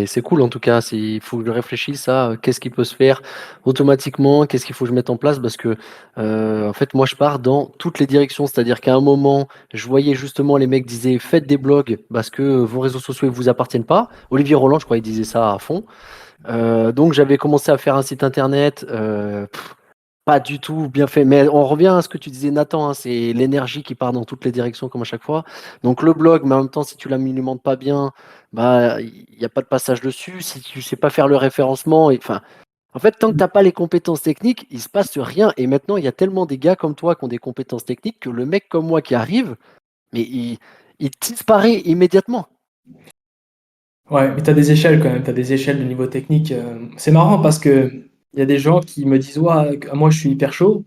S2: c'est cool en tout cas. Il faut que je réfléchisse à qu'est-ce qui peut se faire automatiquement, qu'est-ce qu'il faut que je mette en place parce que, en fait, moi, je pars dans toutes les directions. C'est-à-dire qu'à un moment, je voyais justement les mecs disaient: «Faites des blogs parce que vos réseaux sociaux, ils vous appartiennent pas». Olivier Roland, je crois, il disait ça à fond. Donc j'avais commencé à faire un site internet, pas du tout bien fait, mais on revient à ce que tu disais Nathan, hein, c'est l'énergie qui part dans toutes les directions comme à chaque fois. Donc le blog, mais en même temps, si tu l'alimentes pas bien, bah il y a pas de passage dessus. Si tu sais pas faire le référencement, enfin, en fait, tant que t'as pas les compétences techniques, il se passe rien. Et maintenant, il y a tellement des gars comme toi qui ont des compétences techniques que le mec comme moi qui arrive, mais il disparaît immédiatement.
S3: Ouais, mais tu as des échelles quand même, tu as des échelles de niveau technique. C'est marrant parce que il y a des gens qui me disent: «Ouais, moi je suis hyper chaud».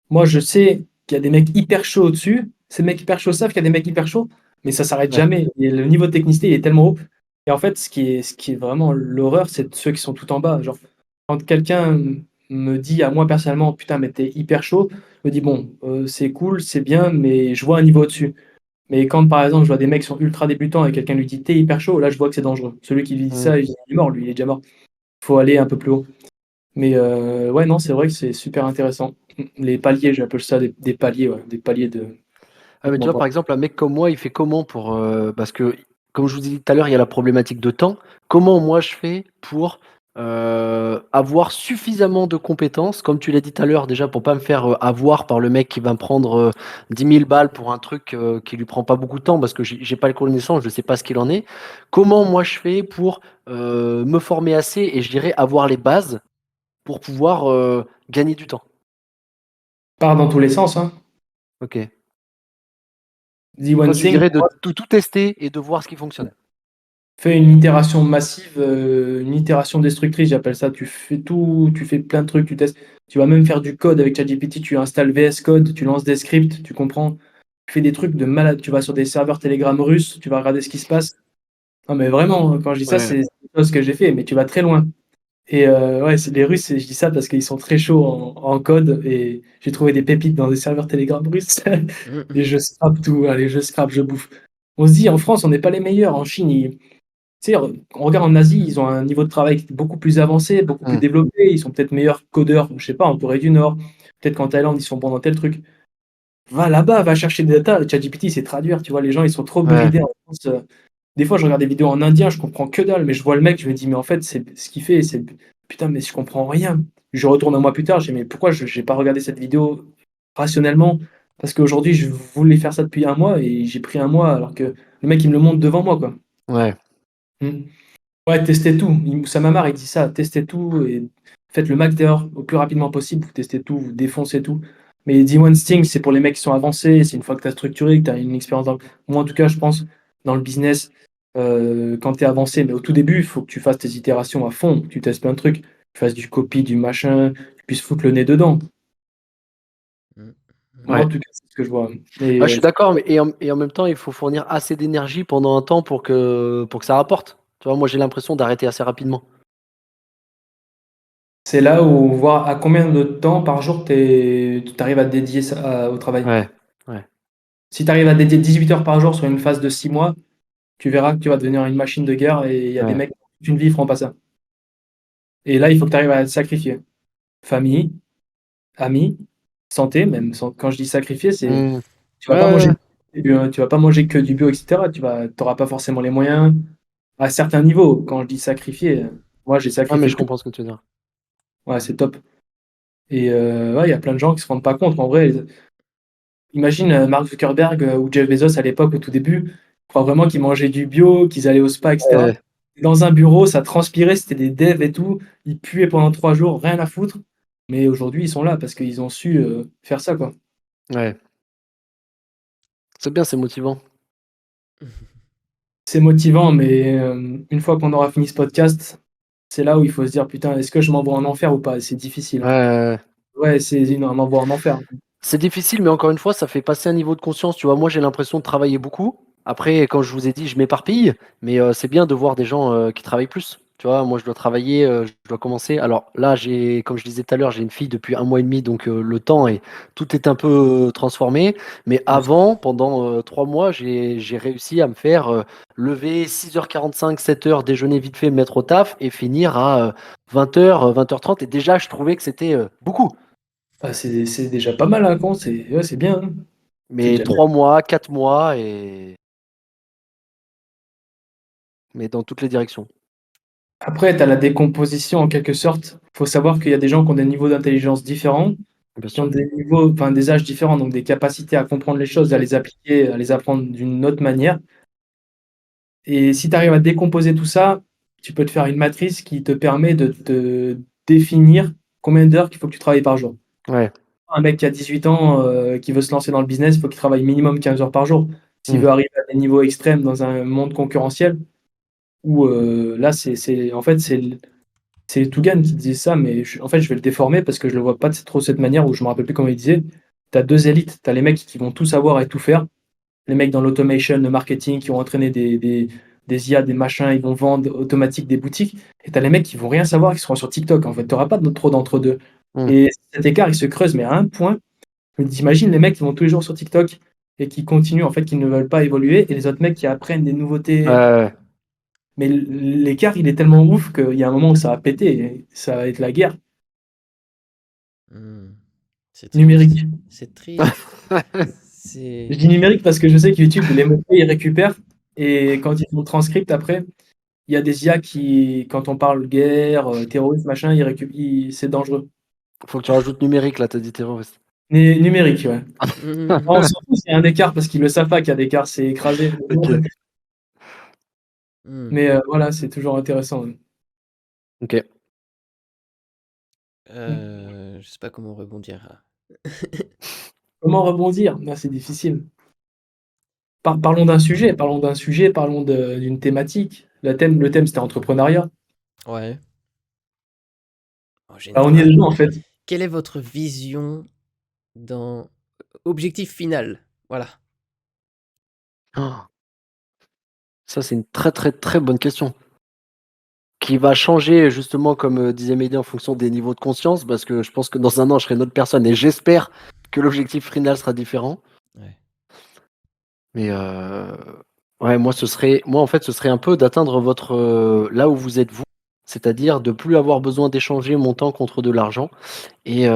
S3: Moi, je sais qu'il y a des mecs hyper chauds au-dessus. Ces mecs hyper chauds savent qu'il y a des mecs hyper chauds, mais ça s'arrête
S2: Ouais,
S3: jamais. Et le niveau de technicité il est tellement haut. Et en fait, ce qui est vraiment l'horreur, c'est ceux qui sont tout en bas. Genre, quand quelqu'un me dit à moi personnellement: «Putain, mais t'es hyper chaud», je me dis: «Bon, c'est cool, c'est bien, mais je vois un niveau au-dessus». Mais quand, par exemple, je vois des mecs qui sont ultra débutants et quelqu'un lui dit: «T'es hyper chaud», là, je vois que c'est dangereux. Celui qui lui dit
S2: mmh.
S3: ça, il est mort, lui, il est déjà mort. Il faut aller un peu plus haut. Mais ouais, non, c'est vrai que c'est super intéressant. Les paliers, j'appelle ça des paliers, ouais, des paliers de
S2: Ah, mais tu vois, par exemple, un mec comme moi, il fait comment pour, parce que, comme je vous ai dit tout à l'heure, il y a la problématique de temps. Comment moi je fais pour avoir suffisamment de compétences, comme tu l'as dit tout à l'heure, déjà pour pas me faire avoir par le mec qui va me prendre 10 000 balles pour un truc qui lui prend pas beaucoup de temps parce que j'ai pas les connaissances, je sais pas ce qu'il en est. Comment moi je fais pour me former assez et je dirais avoir les bases pour pouvoir gagner du temps.
S3: part dans tous les sens, hein.
S2: Ok.
S3: The
S2: Toi,
S3: one
S2: tu
S3: thing,
S2: dirais de tout tester et de voir ce qui fonctionne.
S3: fais une itération massive, une itération destructrice, j'appelle ça. Tu fais tout, tu fais plein de trucs, tu testes. Tu vas même faire du code avec ChatGPT, tu installes VS Code, tu lances des scripts, tu comprends. Tu fais des trucs de malade. Tu vas sur des serveurs Telegram russes, tu vas regarder ce qui se passe. Non, mais vraiment, quand je dis ça,
S2: Ouais.
S3: c'est des choses que j'ai fait, mais tu vas très loin. Et ouais, c'est les Russes, et je dis ça parce qu'ils sont très chauds en code et j'ai trouvé des pépites dans des serveurs Telegram russes et je scrape tout, allez, je scrape, je bouffe. On se dit, en France, on n'est pas les meilleurs. En Chine, tu sais, on regarde en Asie, ils ont un niveau de travail beaucoup plus avancé, beaucoup plus
S2: Hmm.
S3: développé. Ils sont peut-être meilleurs codeurs, je sais pas, en Corée du Nord. Peut-être qu'en Thaïlande, ils sont bons dans tel truc. Va là-bas, va chercher des data. Le ChatGPT, c'est traduire, tu vois. Les gens, ils sont trop
S2: Ouais.
S3: bridés en France. Des fois, je regarde des vidéos en indien, je comprends que dalle, mais je vois le mec, je me dis, mais en fait, c'est ce qu'il fait, c'est putain, mais je comprends rien. Je retourne un mois plus tard, je dis, mais pourquoi je n'ai pas regardé cette vidéo rationnellement? Parce qu'aujourd'hui, je voulais faire ça depuis un mois et j'ai pris un mois alors que le mec, il me le montre devant moi, quoi.
S2: Ouais.
S3: Mm. Ouais, testez tout. Moussa Mamar, il dit ça, testez tout et faites le max d'erreurs au plus rapidement possible. Vous testez tout, vous défoncez tout. Mais D1 Sting, c'est pour les mecs qui sont avancés. C'est une fois que tu as structuré, que tu as une expérience. Moi, en tout cas, je pense, dans le business, quand tu es avancé, mais au tout début, il faut que tu fasses tes itérations à fond, que tu testes plein de trucs, que tu fasses du copy, du machin, que tu puisses foutre le nez dedans. Moi, en
S2: Ouais.
S3: tout cas, c'est ce que je vois. Et
S2: Ah, je suis d'accord, mais et en même temps, il faut fournir assez d'énergie pendant un temps pour que ça rapporte. Tu vois, moi, j'ai l'impression d'arrêter assez rapidement.
S3: c'est là où voir à combien de temps par jour tu arrives à dédier ça au travail.
S2: Ouais. Ouais.
S3: Si tu arrives à dédier 18 heures par jour sur une phase de 6 mois, tu verras que tu vas devenir une machine de guerre et il y a des
S2: Ouais.
S3: mecs qui toute une vie feront pas ça. Et là, il faut que tu arrives à te sacrifier. Famille, amis, santé, même quand je dis sacrifier, c'est
S2: Hmm.
S3: tu vas
S2: Ouais,
S3: pas
S2: ouais,
S3: manger
S2: ouais.
S3: tu vas pas manger que du bio, etc. T'auras pas forcément les moyens à certains niveaux. Quand je dis sacrifier, moi j'ai
S2: Ah, mais
S3: sacrifié
S2: je
S3: tout.
S2: comprends ce que tu veux dire.
S3: Ouais, c'est top. Et ouais, il y a plein de gens qui se rendent pas compte. En vrai, imagine Mark Zuckerberg ou Jeff Bezos à l'époque, au tout début, je crois vraiment qu'ils mangeaient du bio, qu'ils allaient au spa, etc.
S2: Ouais.
S3: Dans un bureau, ça transpirait, c'était des devs et tout. Ils puaient pendant 3 jours, rien à foutre. Mais aujourd'hui, ils sont là parce qu'ils ont su faire ça, quoi.
S2: Ouais. C'est bien, c'est motivant.
S3: C'est motivant, mais une fois qu'on aura fini ce podcast, c'est là où il faut se dire, putain, est-ce que je m'envoie en enfer ou pas? C'est difficile,
S2: Ouais,
S3: hein.
S2: ouais, ouais.
S3: Ouais, c'est un envoi en enfer.
S2: C'est difficile, mais encore une fois, ça fait passer un niveau de conscience. Tu vois, moi, j'ai l'impression de travailler beaucoup. Après, comme je vous ai dit, je m'éparpille, mais c'est bien de voir des gens qui travaillent plus. Tu vois, moi, je dois travailler, je dois commencer. Alors là, comme je disais tout à l'heure, j'ai une fille depuis 1 mois et demi, donc le temps et tout est un peu transformé. Mais
S3: Bien sûr.
S2: avant, pendant 3 mois, j'ai réussi à me faire lever 6h45, 7h, déjeuner vite fait, me mettre au taf et finir à 20h, 20h30. Et déjà, je trouvais que c'était beaucoup.
S3: Ah, c'est déjà pas mal, hein, con. C'est bien, hein. C'est
S2: Mais
S3: déjà bien.
S2: 3 mois, 4 mois, mais dans toutes les directions,
S3: Après, tu as la décomposition en quelque sorte. Il faut savoir qu'il y a des gens qui ont des niveaux d'intelligence différents,
S2: bien
S3: qui ont
S2: sûr.
S3: des niveaux, enfin des âges différents, donc des capacités à comprendre les choses, à les appliquer, à les apprendre d'une autre manière. Et si tu arrives à décomposer tout ça, tu peux te faire une matrice qui te permet de te définir combien d'heures qu'il faut que tu travailles par jour.
S2: Ouais.
S3: Un mec qui a 18 ans, qui veut se lancer dans le business, il faut qu'il travaille minimum 15 heures par jour. S'il
S2: Hmm.
S3: veut arriver à des niveaux extrêmes dans un monde concurrentiel, où là, en fait, c'est Tougan qui disait ça, mais en fait, je vais le déformer parce que je le vois pas trop de cette manière, où je me rappelle plus comment il disait. Tu as deux élites, tu as les mecs qui vont tout savoir et tout faire, les mecs dans l'automation, le marketing, qui ont entraîné des IA, des machins, ils vont vendre automatique des boutiques. Et tu as les mecs qui vont rien savoir, qui seront sur TikTok. En fait, tu n'auras pas trop d'entre-deux.
S2: Hmm.
S3: Et cet écart, il se creuse, mais à un point. T'imagines les mecs qui vont tous les jours sur TikTok et qui continuent, en fait, qui ne veulent pas évoluer, et les autres mecs qui apprennent des nouveautés.
S2: Ouais.
S3: Mais l'écart, il est tellement ouf qu'il y a un moment où ça va péter, et ça va être la guerre
S1: Hmm. C'est triste.
S3: numérique.
S1: C'est triste.
S3: Je
S1: C'est.
S3: dis numérique parce que je sais que YouTube, les mots ils récupèrent, et quand ils font le transcript après, il y a des IA qui, quand on parle guerre, terrorisme, machin, c'est dangereux.
S2: Faut que tu rajoutes numérique là, t'as dit terroriste.
S3: Numérique, ouais. On
S1: Mhm.
S3: s'en fout s'il y a un écart parce qu'ils le savent pas qu'il y a des écarts, c'est écrasé.
S2: Ok.
S1: Hmm.
S3: Mais voilà, c'est toujours intéressant.
S2: Ok.
S1: Je sais pas comment rebondir là.
S3: Comment rebondir? Là, c'est difficile. Parlons d'un sujet, d'une thématique. Le thème, c'était entrepreneuriat.
S1: Ouais. En
S3: Bah, on y est
S1: général,
S3: dedans, en fait.
S1: quelle est votre vision dans objectif final? Voilà.
S2: Oh, ça, c'est une très très très bonne question. Qui va changer justement, comme disait Mehdi, en fonction des niveaux de conscience, parce que je pense que dans un an, je serai une autre personne et j'espère que l'objectif final sera différent.
S1: Ouais.
S2: Mais ouais, moi en fait, ce serait un peu d'atteindre votre là où vous êtes vous, c'est-à-dire de plus avoir besoin d'échanger mon temps contre de l'argent et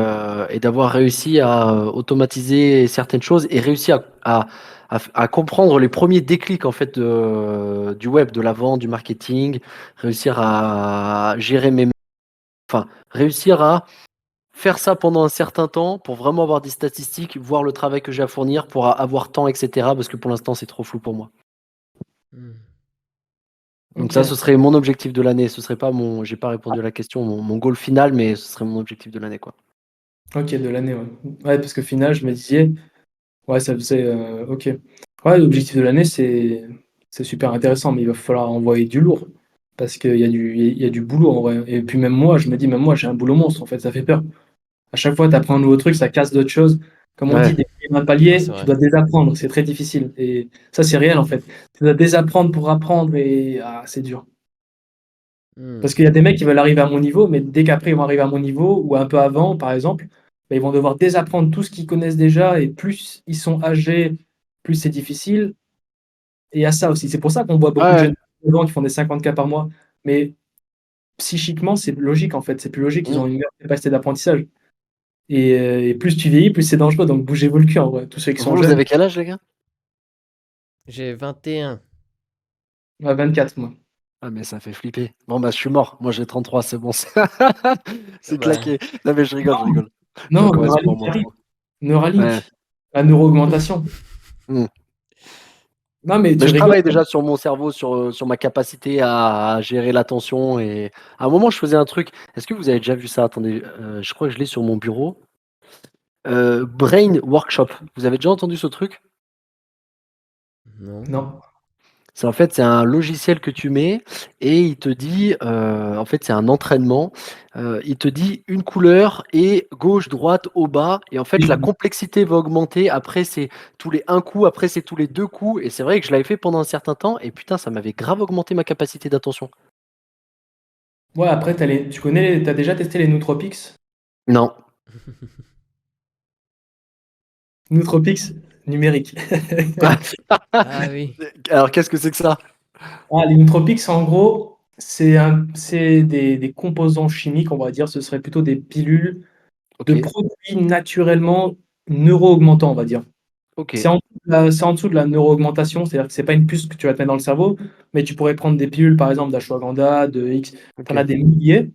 S2: d'avoir réussi à automatiser certaines choses et réussi à comprendre les premiers déclics en fait du web, de la vente, du marketing, réussir à gérer enfin réussir à faire ça pendant un certain temps pour vraiment avoir des statistiques, voir le travail que j'ai à fournir pour avoir temps, etc. Parce que pour l'instant c'est trop flou pour moi.
S1: Hmm.
S2: Donc ça,
S3: Ok.
S2: ce serait mon objectif de l'année. Ce serait pas j'ai pas répondu à la question, mon goal final, mais ce serait mon objectif de l'année, quoi.
S3: Ok, de l'année, ouais. Ouais, parce que final, je me disais, ouais, ça faisait. Ok. Ouais, l'objectif de l'année, c'est super intéressant, mais il va falloir envoyer du lourd. Parce qu'il y a du boulot en vrai. Et puis même moi, je me dis, même moi, j'ai un boulot monstre, en fait, ça fait peur. À chaque fois, tu apprends un nouveau truc, ça casse d'autres choses. Comme on dit,
S2: Ouais,
S3: dès un
S1: Ah, c'est
S3: palier, tu
S1: vrai.
S3: dois désapprendre, c'est très difficile. Et ça, c'est réel en fait. Tu dois désapprendre pour apprendre, et c'est dur.
S1: Hmm.
S3: Parce qu'il y a des mecs qui veulent arriver à mon niveau, mais dès qu'après ils vont arriver à mon niveau, ou un peu avant, par exemple, bah, ils vont devoir désapprendre tout ce qu'ils connaissent déjà, et plus ils sont âgés, plus c'est difficile. Et il y a ça aussi. C'est pour ça qu'on voit beaucoup de
S2: ouais,
S3: jeunes qui font des 50K par mois. Mais psychiquement, c'est logique en fait. C'est plus logique, ils
S2: mm.
S3: ont une meilleure capacité d'apprentissage. Et plus tu vieillis, plus c'est dangereux. Donc bougez-vous le cul en vrai. Tous ceux qui sont
S2: Vous
S3: jeunes,
S2: avez quel âge, les gars?
S1: J'ai 21.
S3: à 24 moi.
S2: Ah, mais ça fait flipper. Bon, bah, je suis mort. Moi, j'ai 33, c'est bon.
S1: Ah
S2: C'est
S1: bah,
S2: claqué. Non, mais je rigole, je rigole. J'ai
S3: Non,
S2: encore espoir,
S3: Neuralink
S2: moi.
S3: arrive.
S2: Ouais.
S3: Neuralink, la neuro-augmentation.
S2: Mm.
S3: Non, mais
S2: Mais
S3: tu
S2: je
S3: rigoles.
S2: travaille déjà sur mon cerveau, sur ma capacité à gérer l'attention. Et à un moment, je faisais un truc. Est-ce que vous avez déjà vu ça? Attendez, je crois que je l'ai sur mon bureau. Brain Workshop. Vous avez déjà entendu ce truc?
S1: non.
S3: Non.
S2: C'est un logiciel que tu mets et il te dit, en fait, c'est un entraînement. Il te dit une couleur et gauche, droite, haut, bas et en fait, la complexité va augmenter. Après, c'est tous les un coup, après, c'est tous les 2 coups et c'est vrai que je l'avais fait pendant un certain temps et putain, ça m'avait grave augmenté ma capacité d'attention.
S3: Ouais, après, t'as déjà testé les nootropics?
S2: Non.
S3: Nootropics numériques.
S1: Ah oui.
S2: Alors, qu'est-ce que c'est que ça?
S3: Ah, les nootropics, en gros, c'est des composants chimiques, on va dire. Ce serait plutôt des pilules
S2: Ok,
S3: de produits naturellement neuro-augmentants, on va dire.
S2: ok,
S3: C'est en dessous de la neuro-augmentation, c'est-à-dire que c'est pas une puce que tu vas te mettre dans le cerveau, mais tu pourrais prendre des pilules, par exemple, d'ashwagandha, de X, tu en as
S2: ok.
S3: des milliers.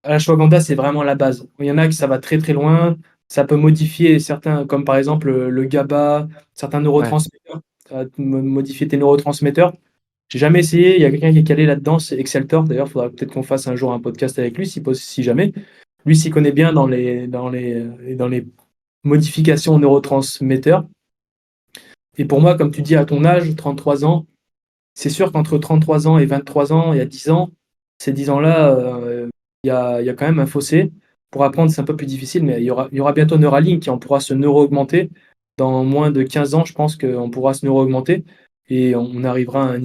S3: L'ashwagandha, c'est vraiment la base. Il y en a qui ça va très très loin, ça peut modifier certains, comme par exemple le GABA, certains
S2: Ouais,
S3: neurotransmetteurs, ça va modifier tes neurotransmetteurs. J'ai jamais essayé, il y a quelqu'un qui est calé là-dedans, c'est Exceltor, d'ailleurs, il faudra peut-être qu'on fasse un jour un podcast avec lui, si jamais. Lui s'y connaît bien dans les modifications neurotransmetteurs. Et pour moi, comme tu dis, à ton âge, 33 ans, c'est sûr qu'entre 33 ans et 23 ans, il y a 10 ans, ces 10 ans-là, il y a quand même un fossé. Pour apprendre, c'est un peu plus difficile, mais il y aura bientôt Neuralink et on pourra se neuro-augmenter. Dans moins de 15 ans, je pense qu'on pourra se neuro-augmenter et on arrivera à un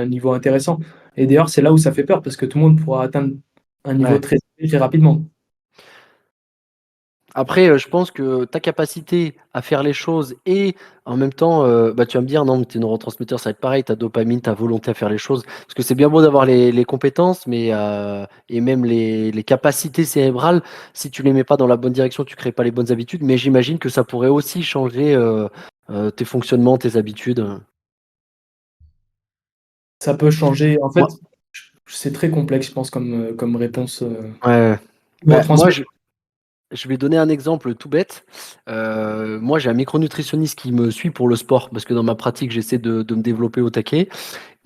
S3: niveau intéressant. Et d'ailleurs, c'est là où ça fait peur parce que tout le monde pourra atteindre un niveau
S2: ouais.
S3: très, très rapidement.
S2: Après, je pense que ta capacité à faire les choses et en même temps, bah, tu vas me dire: «Non, mais tes neurotransmetteurs, ça va être pareil, ta dopamine, ta volonté à faire les choses». Parce que c'est bien beau d'avoir les compétences, mais et même les capacités cérébrales, si tu les mets pas dans la bonne direction, tu crées pas les bonnes habitudes. Mais j'imagine que ça pourrait aussi changer, tes fonctionnements, tes habitudes,
S3: Ça peut changer. En
S2: Moi
S3: fait, c'est très complexe, je pense, comme réponse.
S2: ouais, ouais. Bah, moi,
S3: Neurotransmetteurs.
S2: je vais donner un exemple tout bête. Moi, j'ai un micronutritionniste qui me suit pour le sport parce que dans ma pratique, j'essaie de me développer au taquet.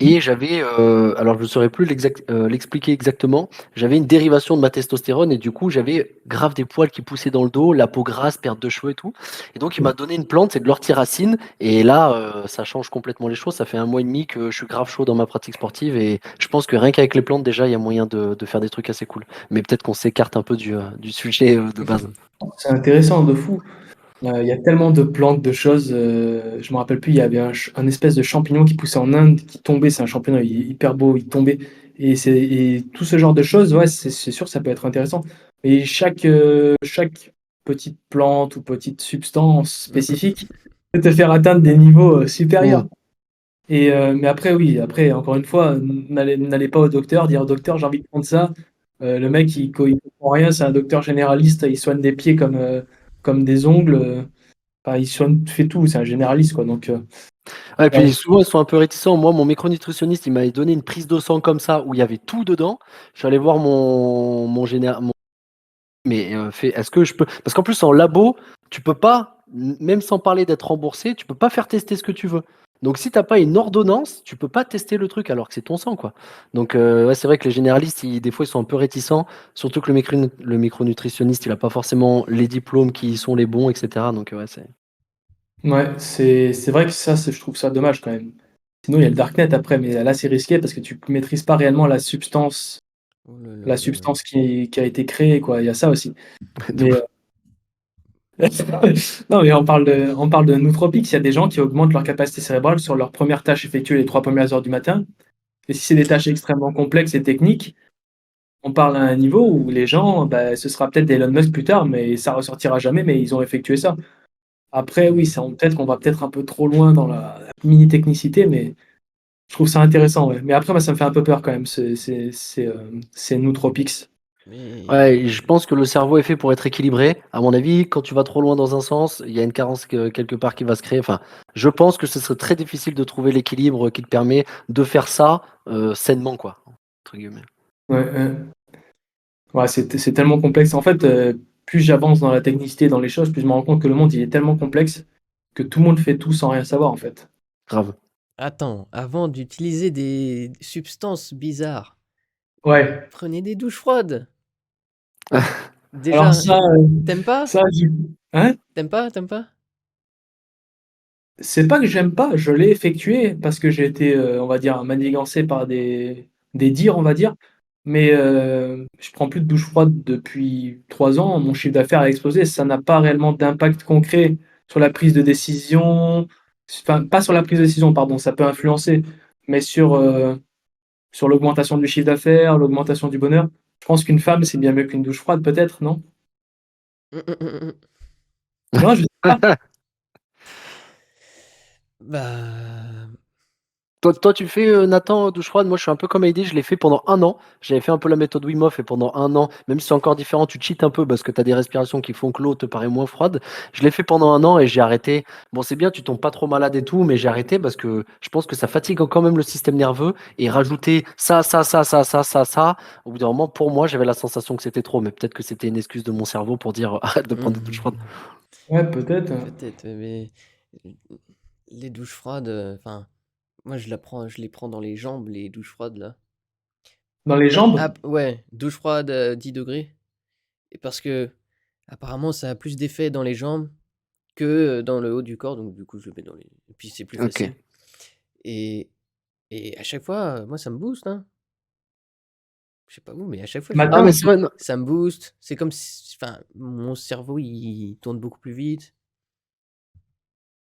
S2: Et j'avais, alors je ne saurais plus l'expliquer exactement, j'avais une dérivation de ma testostérone et du coup, j'avais grave des poils qui poussaient dans le dos, la peau grasse, perte de cheveux et tout. Et donc, il m'a donné une plante, c'est de l'orthyracine. Et là, ça change complètement les choses. Ça fait 1 mois et demi que je suis grave chaud dans ma pratique sportive et je pense que rien qu'avec les plantes, déjà, il y a moyen de faire des trucs assez cool. Mais peut-être qu'on s'écarte un peu du sujet de base.
S3: C'est intéressant de fou. Il y a tellement de plantes, de choses. Je me rappelle plus, il y avait un espèce de champignon qui poussait en Inde, qui tombait. C'est un champignon hyper beau, il tombait. Et tout ce genre de choses, ouais, c'est sûr, ça peut être intéressant. Et chaque petite plante ou petite substance spécifique peut te faire atteindre des niveaux
S2: Mm.
S3: supérieurs. Mais après, oui, après, encore une fois, n'allez pas au docteur, dire au docteur, j'ai envie de prendre ça. Le mec, il comprend rien, c'est un docteur généraliste, il soigne des pieds comme des ongles. Enfin, il soigne, fait tout, c'est un généraliste, quoi. Donc,
S2: Ouais, et
S3: ouais,
S2: puis souvent, ils sont un peu réticents. Moi, mon micronutritionniste, il m'avait donné une prise de sang comme ça où il y avait tout dedans. Je suis allé voir mais est-ce que je peux. Parce qu'en plus, en labo, tu peux pas, même sans parler d'être remboursé, tu peux pas faire tester ce que tu veux. Donc, si t'as pas une ordonnance, tu peux pas tester le truc alors que c'est ton sang, quoi. Donc, ouais, c'est vrai que les généralistes, des fois, ils sont un peu réticents. Surtout que le micronutritionniste, il a pas forcément les diplômes qui sont les bons, etc. Donc, ouais, c'est.
S3: ouais, c'est vrai que ça, je trouve ça dommage quand même. Sinon, il y a le darknet après, mais là, c'est risqué parce que tu ne maîtrises pas réellement
S1: Oh là là
S3: la
S1: là là.
S3: substance qui a été créée, quoi. Il y a ça aussi.
S2: De
S3: Mais,
S2: ouf.
S3: non, mais on parle de nootropics. Il y a des gens qui augmentent leur capacité cérébrale sur leur première tâche effectuée les 3 premières heures du matin. Et si c'est des tâches extrêmement complexes et techniques, on parle à un niveau où les gens, bah, ce sera peut-être des Elon Musk plus tard, mais ça ressortira jamais, mais ils ont effectué ça. Après, oui, peut-être qu'on va peut-être un peu trop loin dans la mini-technicité, mais je trouve ça intéressant, ouais. Mais après, moi, ça me fait un peu peur quand même, ces nootropics.
S1: Mais
S2: Ouais, je pense que le cerveau est fait pour être équilibré. À mon avis, quand tu vas trop loin dans un sens, il y a une carence quelque part qui va se créer. Enfin, je pense que ce serait très difficile de trouver l'équilibre qui te permet de faire ça sainement, quoi. Entre guillemets.
S3: Ouais, ouais, c'est tellement complexe. En fait, plus j'avance dans la technicité, dans les choses, plus je me rends compte que le monde, il est tellement complexe que tout le monde fait tout sans rien savoir, en fait.
S2: Grave.
S1: attends, avant d'utiliser des substances bizarres,
S3: Ouais.
S1: prenez des douches froides.
S3: Alors
S1: Déjà,
S3: ça,
S1: t'aimes pas?
S3: ça, hein?
S1: T'aimes pas? T'aimes pas?
S3: C'est pas que j'aime pas, je l'ai effectué parce que j'ai été, on va dire, manigancé par des dires, on va dire. Mais je prends plus de douche froide depuis 3 ans. Mon chiffre d'affaires a explosé. Ça n'a pas réellement d'impact concret sur la prise de décision. Enfin, pas sur la prise de décision, pardon, ça peut influencer, mais sur l'augmentation du chiffre d'affaires, l'augmentation du bonheur. Je pense qu'une femme, c'est bien mieux qu'une douche froide, peut-être, non?
S1: Mmh, mmh, mmh, mmh.
S3: Non, je sais pas.
S1: Bah,
S2: Toi, tu fais, Nathan, douche froide? Moi, je suis un peu comme Heidi, je l'ai fait pendant un an. J'avais fait un peu la méthode Wim Hof et pendant un an, même si c'est encore différent, tu cheats un peu parce que tu as des respirations qui font que l'eau te paraît moins froide. Je l'ai fait pendant un an et j'ai arrêté. Bon, c'est bien, tu tombes pas trop malade et tout, mais j'ai arrêté parce que je pense que ça fatigue quand même le système nerveux et rajouter ça, au bout d'un moment, pour moi, j'avais la sensation que c'était trop, mais peut-être que c'était une excuse de mon cerveau pour dire: «Arrête de prendre des douches froides».
S3: Ouais, peut-être.
S1: peut-être, mais les douches froides, enfin, moi je les prends dans les jambes, les douches froides là.
S3: Dans les jambes?
S1: Ouais, douche froide, 10 degrés. Et parce que apparemment ça a plus d'effet dans les jambes que, dans le haut du corps, donc du coup je le mets dans les et puis c'est plus
S2: OK.
S1: facile et à chaque fois, moi ça me booste, hein. Je sais pas vous, mais à chaque fois je
S2: Ah
S3: Matin
S2: mais
S3: aussi?
S2: c'est vrai, non.
S1: ça me booste. C'est comme si enfin, mon cerveau il tourne beaucoup plus vite.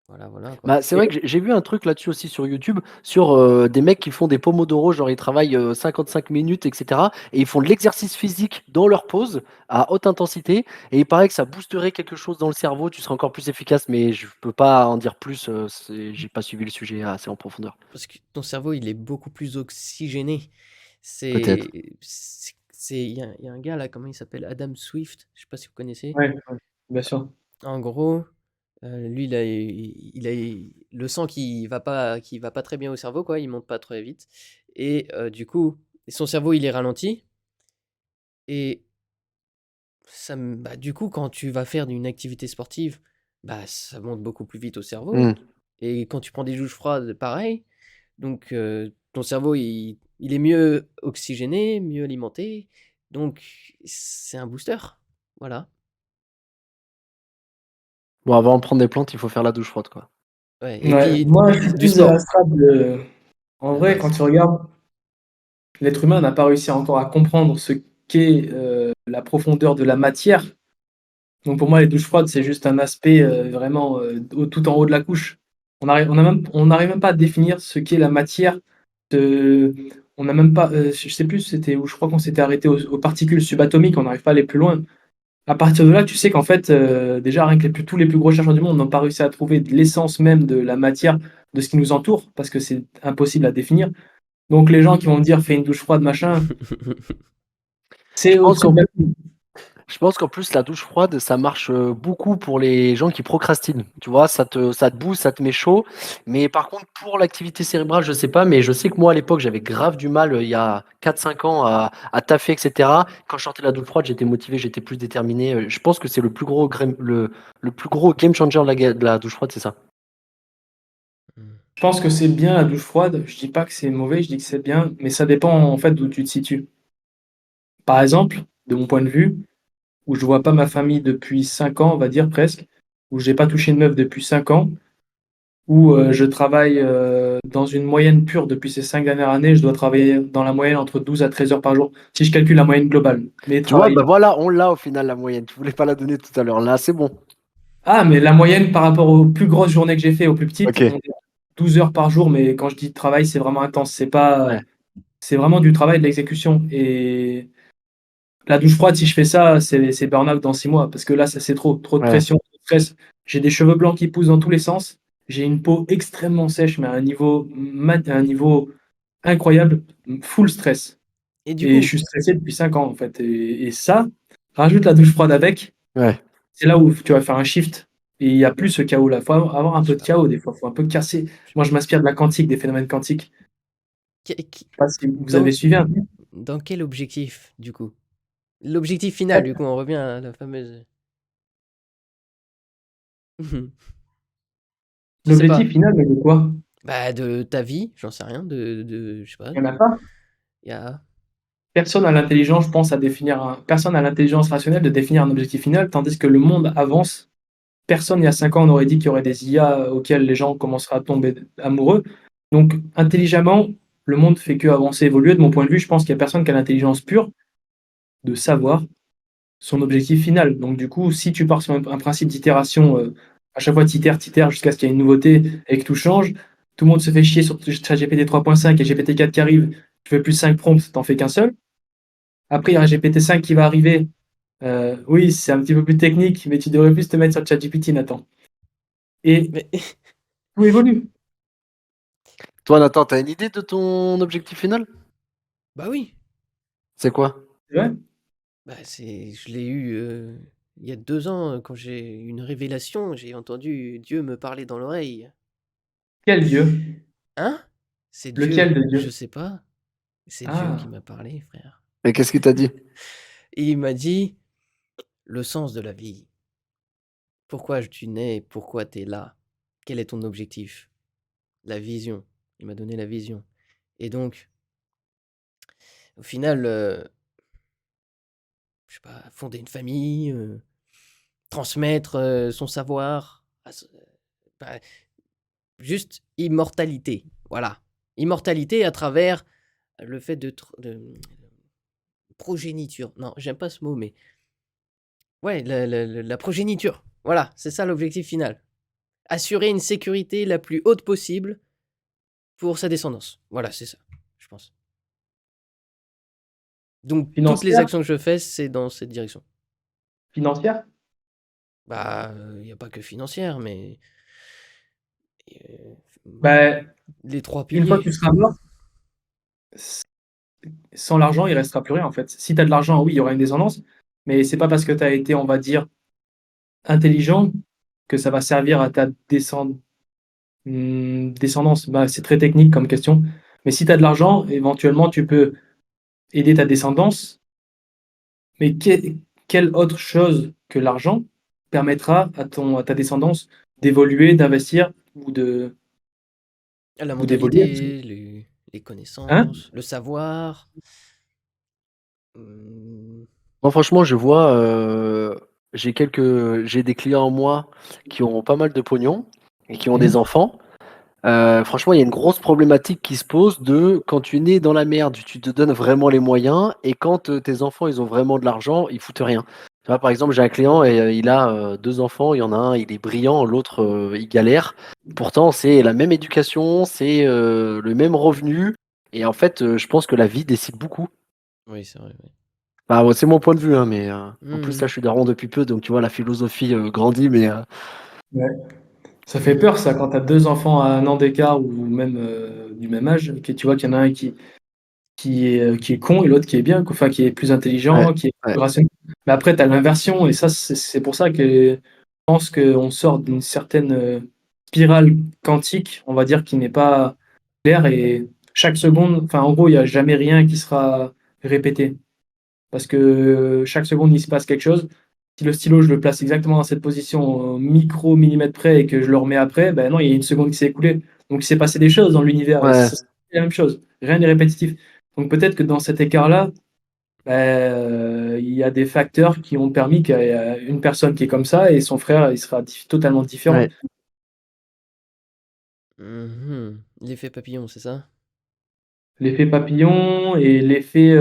S1: Voilà, voilà quoi.
S2: Bah, c'est
S3: Et
S2: vrai que j'ai vu un truc là-dessus aussi sur YouTube, sur, des mecs qui font des pomodoro, genre ils travaillent, 55 minutes et cetera et ils font de l'exercice physique dans leur pause, à haute intensité et il paraît que ça boosterait quelque chose dans le cerveau, tu serais encore plus efficace, mais je peux pas en dire plus, j'ai pas suivi le sujet assez en profondeur.
S1: Parce que ton cerveau, il est beaucoup plus oxygéné.
S2: Peut-être.
S1: Il y a un gars là, comment il s'appelle? Adam Swift, je sais pas si vous connaissez?
S3: ouais, ouais, bien sûr.
S1: En gros, lui, le sang qui va pas très bien au cerveau, quoi, il monte pas très vite et du coup, son cerveau, il est ralenti et bah, du coup, quand tu vas faire une activité sportive, bah, ça monte beaucoup plus vite au cerveau
S2: Mmh.
S1: et quand tu prends des douches froides, pareil. Donc, ton cerveau, il est mieux oxygéné, mieux alimenté, donc c'est un booster. Voilà.
S2: Bon, avant de prendre des plantes, il faut faire la douche froide, quoi.
S1: Ouais et
S3: Ouais,
S1: puis
S3: moi, je suis
S1: du
S3: plus à la
S1: sport,
S3: strate de en
S1: la
S3: vrai, quand
S1: base.
S3: tu regardes, l'être humain n'a pas réussi encore à comprendre ce qu'est, la profondeur de la matière. Donc pour moi, les douches froides, c'est juste un aspect, vraiment, tout en haut de la couche. On n'arrive même pas à définir ce qu'est la matière de on n'a même pas, je sais plus c'était où, je crois qu'on s'était arrêté aux particules subatomiques, on n'arrive pas à aller plus loin. À partir de là, tu sais qu'en fait, déjà rien que tous les plus gros chercheurs du monde n'ont pas réussi à trouver de l'essence même de la matière, de ce qui nous entoure, parce que c'est impossible à définir. Donc les gens qui vont me dire: «Fais une douche froide, machin»,
S2: Je
S3: c'est
S2: pense
S3: c'est
S2: qu'en
S3: bête.
S2: Je pense qu'en plus, la douche froide, ça marche beaucoup pour les gens qui procrastinent. Tu vois, ça te booste, ça te met chaud. Mais par contre, pour l'activité cérébrale, je sais pas, mais je sais que moi, à l'époque, j'avais grave du mal, il y a 4 5 ans, à taffer, etc. Quand je sortais de la douche froide, j'étais motivé, j'étais plus déterminé. Je pense que c'est le plus gros game changer de la douche froide, c'est ça.
S1: Mmh.
S3: Je pense que c'est bien la douche froide, je dis pas que c'est mauvais, je dis que c'est bien, mais ça dépend en fait d'où tu te situes. Par exemple, de mon point de vue, où je vois pas ma famille depuis 5 ans, on va dire presque, où j'ai pas touché une meuf depuis 5 ans, où, je travaille, dans une moyenne pure depuis ces 5 dernières années, je dois travailler dans la moyenne entre 12 à 13 heures par jour, si je calcule la moyenne globale, mais
S2: Tu vois,
S3: travailler
S2: bah voilà, on l'a au final, la moyenne. Tu voulais pas la donner tout à l'heure. Là, c'est bon.
S3: ah, mais la moyenne par rapport aux plus grosses journées que j'ai fait aux plus petites,
S2: Ok.
S3: on est à 12 heures par jour, mais quand je dis travail, c'est vraiment intense, c'est pas,
S2: Ouais.
S3: c'est vraiment du travail, de l'exécution et la douche froide, si je fais ça, c'est burn-out dans 6 mois parce que là, ça c'est trop de
S2: Ouais.
S3: pression, trop de stress. J'ai des cheveux blancs qui poussent dans tous les sens. J'ai une peau extrêmement sèche, mais à un niveau incroyable, full stress.
S1: Et du
S3: Et je
S1: coup
S3: suis stressé depuis 5 ans en fait. Et ça, rajoute la douche froide avec,
S2: Ouais.
S3: c'est là où tu vas faire un shift. Et il n'y a plus ce chaos-là. Il faut avoir un
S1: je sais
S3: peu de
S1: pas,
S3: chaos des fois. Il faut un peu casser.
S1: je
S3: Moi, je m'inspire de la quantique, des phénomènes quantiques.
S1: qui
S3: Je sais pas si vous
S1: dans
S3: avez suivi un peu.
S1: dans quel objectif, du coup? L'objectif final,
S3: Ouais.
S1: du coup, on revient à la fameuse je sais
S3: L'objectif
S1: pas.
S3: final, mais de quoi?
S1: Bah, de ta vie, j'en sais rien, je sais pas,
S3: Il n'y en a pas.
S1: il y a
S3: Personne n'a l'intelligence, je pense, personne n'a l'intelligence rationnelle de définir un objectif final, tandis que le monde avance. Personne, il y a 5 ans, n'aurait dit qu'il y aurait des IA auxquels les gens commenceraient à tomber amoureux. Donc, intelligemment, le monde fait que avancer, évoluer. De mon point de vue, je pense qu'il n'y a personne qui a l'intelligence pure de savoir son objectif final. Donc, du coup, si tu pars sur un principe d'itération, à chaque fois, tu itères jusqu'à ce qu'il y ait une nouveauté et que tout change, tout le monde se fait chier sur ChatGPT 3.5 et GPT-4 qui arrive, tu fais plus 5 prompts, t'en fais qu'un seul. Après, il y a un GPT-5 qui va arriver. Oui, c'est un petit peu plus technique, mais tu devrais plus te mettre sur ChatGPT, Nathan. Et
S1: Mais
S3: tout évolue.
S2: Toi, Nathan, t'as une idée de ton objectif final?
S1: bah oui,
S2: C'est quoi?
S3: C'est vrai?
S1: bah je l'ai eu il y a 2 ans quand j'ai eu une révélation, j'ai entendu Dieu me parler dans l'oreille.
S3: Quel dieu?
S1: Hein? C'est
S3: Lequel
S1: Dieu,
S3: de
S1: je
S3: Dieu?
S1: sais pas. C'est Dieu qui
S3: Ah,
S1: m'a parlé, frère.
S2: Et qu'est-ce qu'il t'a dit?
S1: Et il m'a dit le sens de la vie. Pourquoi tu nais? Pourquoi tu es là? Quel est ton objectif? La vision. Il m'a donné la vision. Et donc, au final, je sais pas, fonder une famille, transmettre son savoir, bah, juste immortalité. Voilà. Immortalité à travers le fait de progéniture. Non, j'aime pas ce mot, mais ouais, la progéniture. Voilà, c'est ça l'objectif final. Assurer une sécurité la plus haute possible pour sa descendance. Voilà, c'est ça, je pense. Donc, toutes les
S3: financière?
S1: actions que je fais, c'est dans cette direction.
S3: Financière?
S1: Bah, il n'y a pas que financière, mais euh,
S3: Ben,
S1: les 3
S3: une fois que
S1: piliers.
S3: tu seras mort, sans l'argent, il restera plus rien en fait. Si tu as de l'argent, oui, il y aura une descendance, mais c'est pas parce que tu as été, on va dire, intelligent que ça va servir à ta descendance. Bah, c'est très technique comme question. Mais si tu as de l'argent, éventuellement, tu peux aider ta descendance. Mais quelle autre chose que l'argent permettra à ta descendance d'évoluer, d'investir
S1: La
S3: ou d'évoluer?
S1: mentalité, les
S3: Hein?
S1: connaissances, le savoir. Hum,
S2: Moi, franchement, je vois, j'ai des clients en moi qui ont pas mal de pognon et qui ont des
S3: Mhm.
S2: enfants. Franchement, il y a une grosse problématique qui se pose de quand tu es né dans la merde, tu te donnes vraiment les moyens et quand tes enfants, ils ont vraiment de l'argent, ils foutent rien. Tu vois, par exemple, j'ai un client et il a 2 enfants, il y en a un, il est brillant, l'autre, il galère. Pourtant, c'est la même éducation, c'est le même revenu. Et en fait, je pense que la vie décide beaucoup.
S1: Oui, c'est vrai. Ouais.
S2: Bah, ouais, c'est mon point de vue, hein, mais en plus, là,
S1: Hum,
S2: je suis daron depuis peu, donc tu vois, la philosophie grandit, mais
S3: Ouais. Ça fait
S1: hum,
S3: peur, ça, quand tu as deux enfants à un an d'écart ou même du même âge, que tu vois qu'il y en a un qui est con et l'autre qui est bien, quoi. Enfin, qui est plus
S2: ouais,
S3: intelligent, qui est
S2: ouais,
S3: plus rationnel. Mais après, tu as l'inversion, et ça, c'est pour ça que je pense qu'on sort d'une certaine spirale quantique, on va dire, qui n'est pas claire, et chaque seconde, enfin, en gros, il n'y a jamais rien qui sera répété. Parce que chaque seconde, il se passe quelque chose. Si le stylo, je le place exactement dans cette position au micro-millimètre près et que je le remets après, ben non, il y a une seconde qui s'est écoulée. Donc il s'est passé des choses dans l'univers et
S2: ouais,
S3: c'est la même chose. Rien n'est répétitif. Donc peut-être que dans cet écart-là, il y a des facteurs qui ont permis qu'il y ait une personne qui est comme ça et son frère, il sera totalement différent.
S2: ouais.
S1: L'effet papillon, c'est ça?
S3: L'effet papillon et l'effet,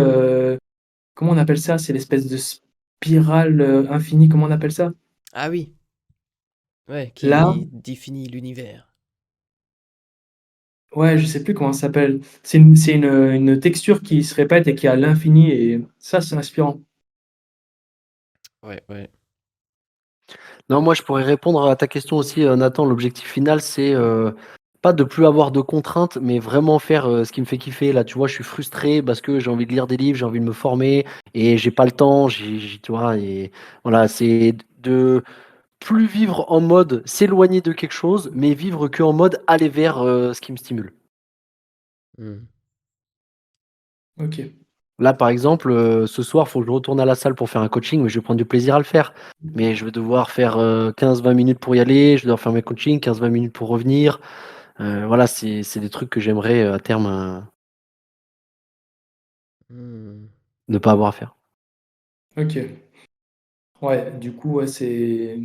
S3: comment on appelle ça? C'est l'espèce de spirale infinie, comment on appelle ça?
S1: Ah oui, ouais,
S3: Là,
S1: qui définit l'univers.
S3: ouais, je sais plus comment ça s'appelle. C'est une texture qui se répète et qui est à l'infini et ça, c'est inspirant.
S1: Ouais, ouais.
S2: Non, moi, je pourrais répondre à ta question aussi, Nathan. L'objectif final, c'est pas de plus avoir de contraintes, mais vraiment faire ce qui me fait kiffer. Là, tu vois, je suis frustré parce que j'ai envie de lire des livres, j'ai envie de me former et j'ai pas le temps. Tu vois, et voilà, c'est de plus vivre en mode s'éloigner de quelque chose, mais vivre que en mode aller vers ce qui me stimule.
S1: Hum.
S3: Ok.
S2: Là, par exemple, ce soir, il faut que je retourne à la salle pour faire un coaching, mais je vais prendre du plaisir à le faire. Mais je vais devoir faire 15-20 minutes pour y aller, je vais devoir faire mes coachings, 15-20 minutes pour revenir. Voilà, c'est des trucs que j'aimerais à terme
S1: Hum.
S2: ne pas avoir à faire.
S3: Ok. Ouais, du coup, ouais, c'est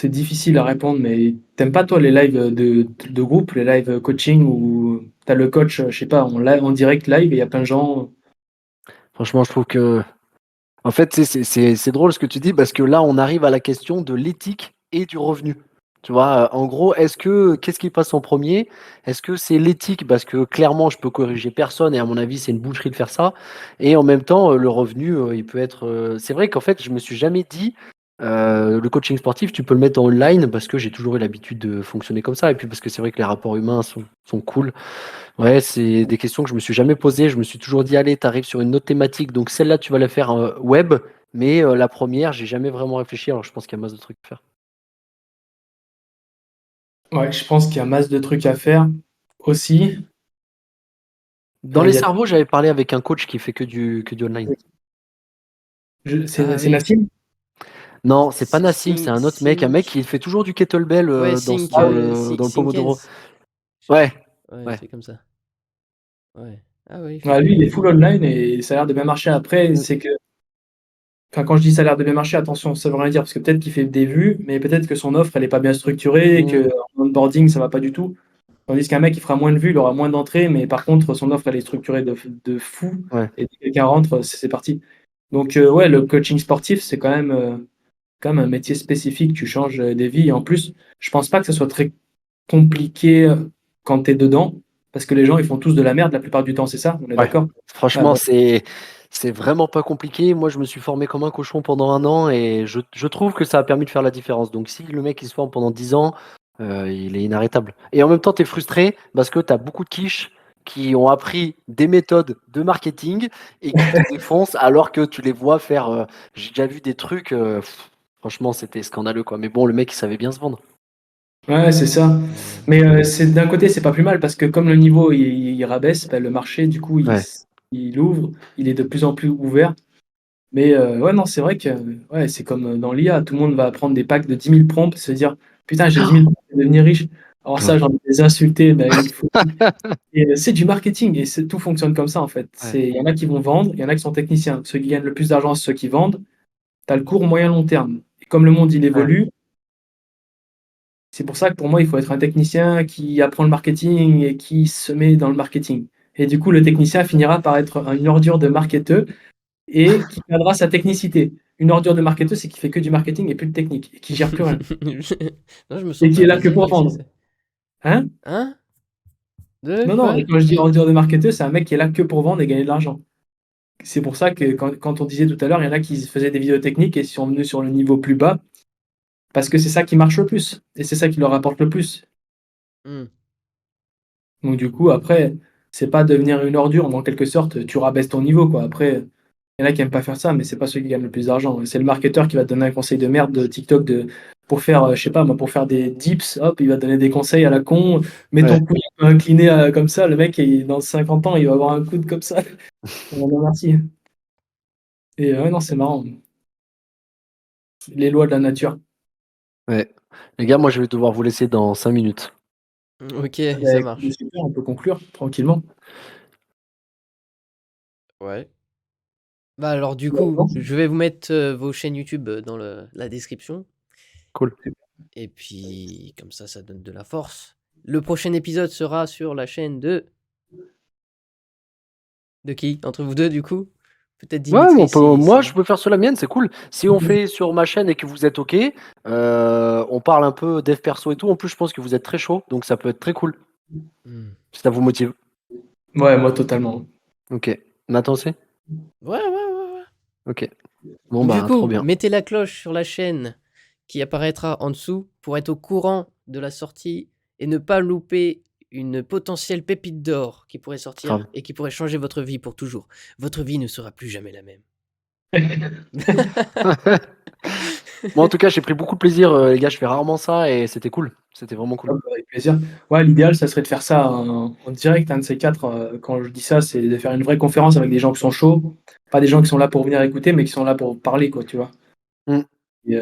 S3: difficile à répondre, mais t'aimes pas toi les lives de groupe, les lives coaching où t'as le coach, je sais pas, en direct live et il y a plein de gens.
S2: Franchement, je trouve que, en fait, c'est drôle ce que tu dis parce que là, on arrive à la question de l'éthique et du revenu. Tu vois, en gros, qu'est-ce qui passe en premier? Est-ce que c'est l'éthique? Parce que clairement, je peux corriger personne et à mon avis, c'est une boucherie de faire ça. Et en même temps, le revenu, il peut être. C'est vrai qu'en fait, je me suis jamais dit, le coaching sportif, tu peux le mettre en online parce que j'ai toujours eu l'habitude de fonctionner comme ça. Et puis parce que c'est vrai que les rapports humains sont cool. Ouais, c'est des questions que je me suis jamais posées. Je me suis toujours dit, allez, tu arrives sur une autre thématique. Donc celle-là, tu vas la faire web. Mais la première, j'ai jamais vraiment réfléchi. Alors je pense qu'il y a masse de trucs à faire.
S3: Ouais, je pense qu'il y a masse de trucs à faire aussi.
S2: Dans les
S3: Il y a
S2: cerveaux, j'avais parlé avec un coach qui fait que du online.
S1: Ah
S3: c'est
S1: oui,
S3: Nassim?
S2: Non, c'est pas Nassim, c'est un autre mec, un mec
S1: Think.
S2: qui fait toujours du kettlebell
S1: Ouais,
S2: dans,
S1: Think,
S2: dans le Pomodoro.
S1: Thinkens.
S2: Ouais,
S1: Ouais, un
S2: ouais.
S1: truc comme ça. Ouais. Ah oui,
S3: Ouais, lui, il est
S1: effectivement.
S3: full online et ça a l'air de bien marcher. Après,
S2: Mm,
S3: c'est que, enfin, quand je dis ça a l'air de bien marcher, attention, ça veut rien dire parce que peut-être qu'il fait des vues, mais peut-être que son offre, elle est pas bien structurée et
S2: mm,
S3: que en onboarding, ça va pas du tout. Tandis qu'un mec, il fera moins de vues, il aura moins d'entrées, mais par contre, son offre, elle est structurée de fou.
S2: ouais,
S3: Et dès que quelqu'un rentre, c'est parti. Donc, ouais, le coaching sportif, c'est quand même un métier spécifique. Tu changes des vies. Et en plus, je pense pas que ce soit très compliqué quand tu es dedans, parce que les gens, ils font tous de la merde la plupart du temps, c'est ça? On est
S2: ouais.
S3: d'accord? Ouais,
S2: Franchement,
S3: bon.
S2: c'est vraiment pas compliqué. Moi, je me suis formé comme un cochon pendant 1 an et je trouve que ça a permis de faire la différence. Donc, si le mec il se forme pendant 10 ans, il est inarrêtable. Et en même temps, tu es frustré parce que tu as beaucoup de quiches qui ont appris des méthodes de marketing et qui te défoncent alors que tu les vois faire. J'ai déjà vu des trucs, franchement, c'était scandaleux, quoi. Mais bon, le mec, il savait bien se vendre.
S3: Ouais, c'est ça.
S1: Ouais.
S3: Mais c'est d'un côté, c'est pas plus mal parce que comme le niveau il rabaisse, bah, le marché, du coup,
S2: Ouais,
S3: il ouvre, il est de plus en plus ouvert. Mais ouais, non, c'est vrai que ouais, c'est comme dans l'IA, tout le monde va prendre des packs de 10 000 prompts, se dire putain, j'ai 10 000 prompts, je vais devenir riche. Alors ça,
S2: grave.
S3: j'en ai des insultés, mais il faut. Et c'est du marketing et tout fonctionne comme ça en fait.
S2: Ouais,
S3: Il y en a qui vont vendre, il y en a qui sont techniciens. Ceux qui gagnent le plus d'argent, c'est ceux qui vendent. Tu as le court, moyen, long terme. Et comme le monde il
S2: ouais.
S3: évolue, c'est pour ça que pour moi, il faut être un technicien qui apprend le marketing et qui se met dans le marketing. Et du coup, le technicien finira par être une ordure de marketeur et qui perdra sa technicité. Une ordure de marketeur, c'est qui fait que du marketing et plus de technique, et qui gère plus rien.
S1: Non, je me
S3: Et
S1: sens
S3: qui
S1: pas
S3: est là que
S1: visé.
S3: pour
S1: Qu'est-ce que
S3: vendre.
S1: c'est?
S3: Hein?
S1: Hein? De
S3: Non, non,
S1: quoi?
S3: quand je dis ordure de marketeur, c'est un mec qui est là que pour vendre et gagner de l'argent. C'est pour ça que quand on disait tout à l'heure, il y en a qui faisaient des vidéos techniques et sont venus sur le niveau plus bas, parce que c'est ça qui marche le plus, et c'est ça qui leur rapporte le plus.
S1: Hmm.
S3: Donc du coup, après, c'est pas devenir une ordure, mais en quelque sorte, tu rabaisses ton niveau, quoi. Après, il y en a qui aiment pas faire ça, mais c'est pas ceux qui gagnent le plus d'argent. C'est le marketeur qui va te donner un conseil de merde de TikTok pour faire, je sais pas, moi, pour faire des dips, hop, il va te donner des conseils à la con. Mets
S2: Ouais.
S3: ton coude incliné comme ça, le mec, dans 50 ans, il va avoir un coude comme ça. Non, merci. Et ouais, non, c'est marrant. Les lois de la nature.
S2: Ouais. Les gars, moi je vais devoir vous laisser dans 5 minutes.
S1: Ok,
S3: Bah,
S1: ça
S3: écoutez,
S1: marche.
S3: super, on peut conclure tranquillement.
S1: Ouais. Bah alors du
S3: Ouais,
S1: coup,
S3: non,
S1: je vais vous mettre vos chaînes YouTube dans la description.
S2: Cool.
S1: Et puis comme ça donne de la force. Le prochain épisode sera sur la chaîne de qui? Entre vous deux du coup? Peut-être
S2: Ouais, mais
S1: Dimitri
S2: moi
S1: si
S2: je
S1: non.
S2: peux faire sur la mienne, c'est cool. Si on fait sur ma chaîne et que vous êtes OK, on parle un peu dev perso et tout. En plus, je pense que vous êtes très chaud, donc ça peut être très cool.
S1: Hmm.
S2: Si ça vous motive.
S3: Ouais, moi, totalement.
S2: OK. Nathan aussi?
S1: Ouais.
S2: OK. Bon
S1: Du
S2: bah trop
S1: coup,
S2: bien.
S1: mettez la cloche sur la chaîne qui apparaîtra en dessous pour être au courant de la sortie et ne pas louper une potentielle pépite d'or qui pourrait sortir
S2: Grave.
S1: et qui pourrait changer votre vie pour toujours. Votre vie ne sera plus jamais la même.
S2: Moi en tout cas, j'ai pris beaucoup de plaisir, les gars, je fais rarement ça et c'était cool. C'était vraiment cool.
S3: Hop, avec plaisir. Ouais, l'idéal, ça serait de faire ça en direct, un de ces quatre. Quand je dis ça, c'est de faire une vraie conférence avec des gens qui sont chauds, pas des gens qui sont là pour venir écouter, mais qui sont là pour parler, quoi, tu vois.
S2: Mmh.
S3: Et,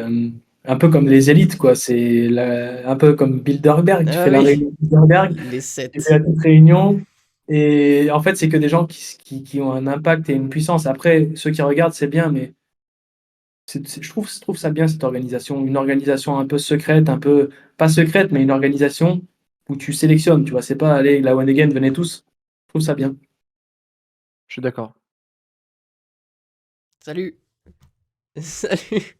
S3: un peu comme les élites, quoi. Un peu comme Bilderberg. Tu
S1: Ah
S3: fais la
S1: oui,
S3: réunion de Bilderberg,
S1: les
S3: tu fais
S1: 7.
S3: la petite réunion, et en fait, c'est que des gens qui ont un impact et une puissance. Après, ceux qui regardent, c'est bien, mais je trouve ça bien cette organisation, une organisation un peu secrète, un peu pas secrète, mais une organisation où tu sélectionnes, tu vois, c'est pas allez, la one again, venez tous. Je trouve ça bien.
S2: Je suis d'accord.
S1: Salut. Salut.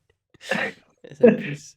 S1: Ça pousse.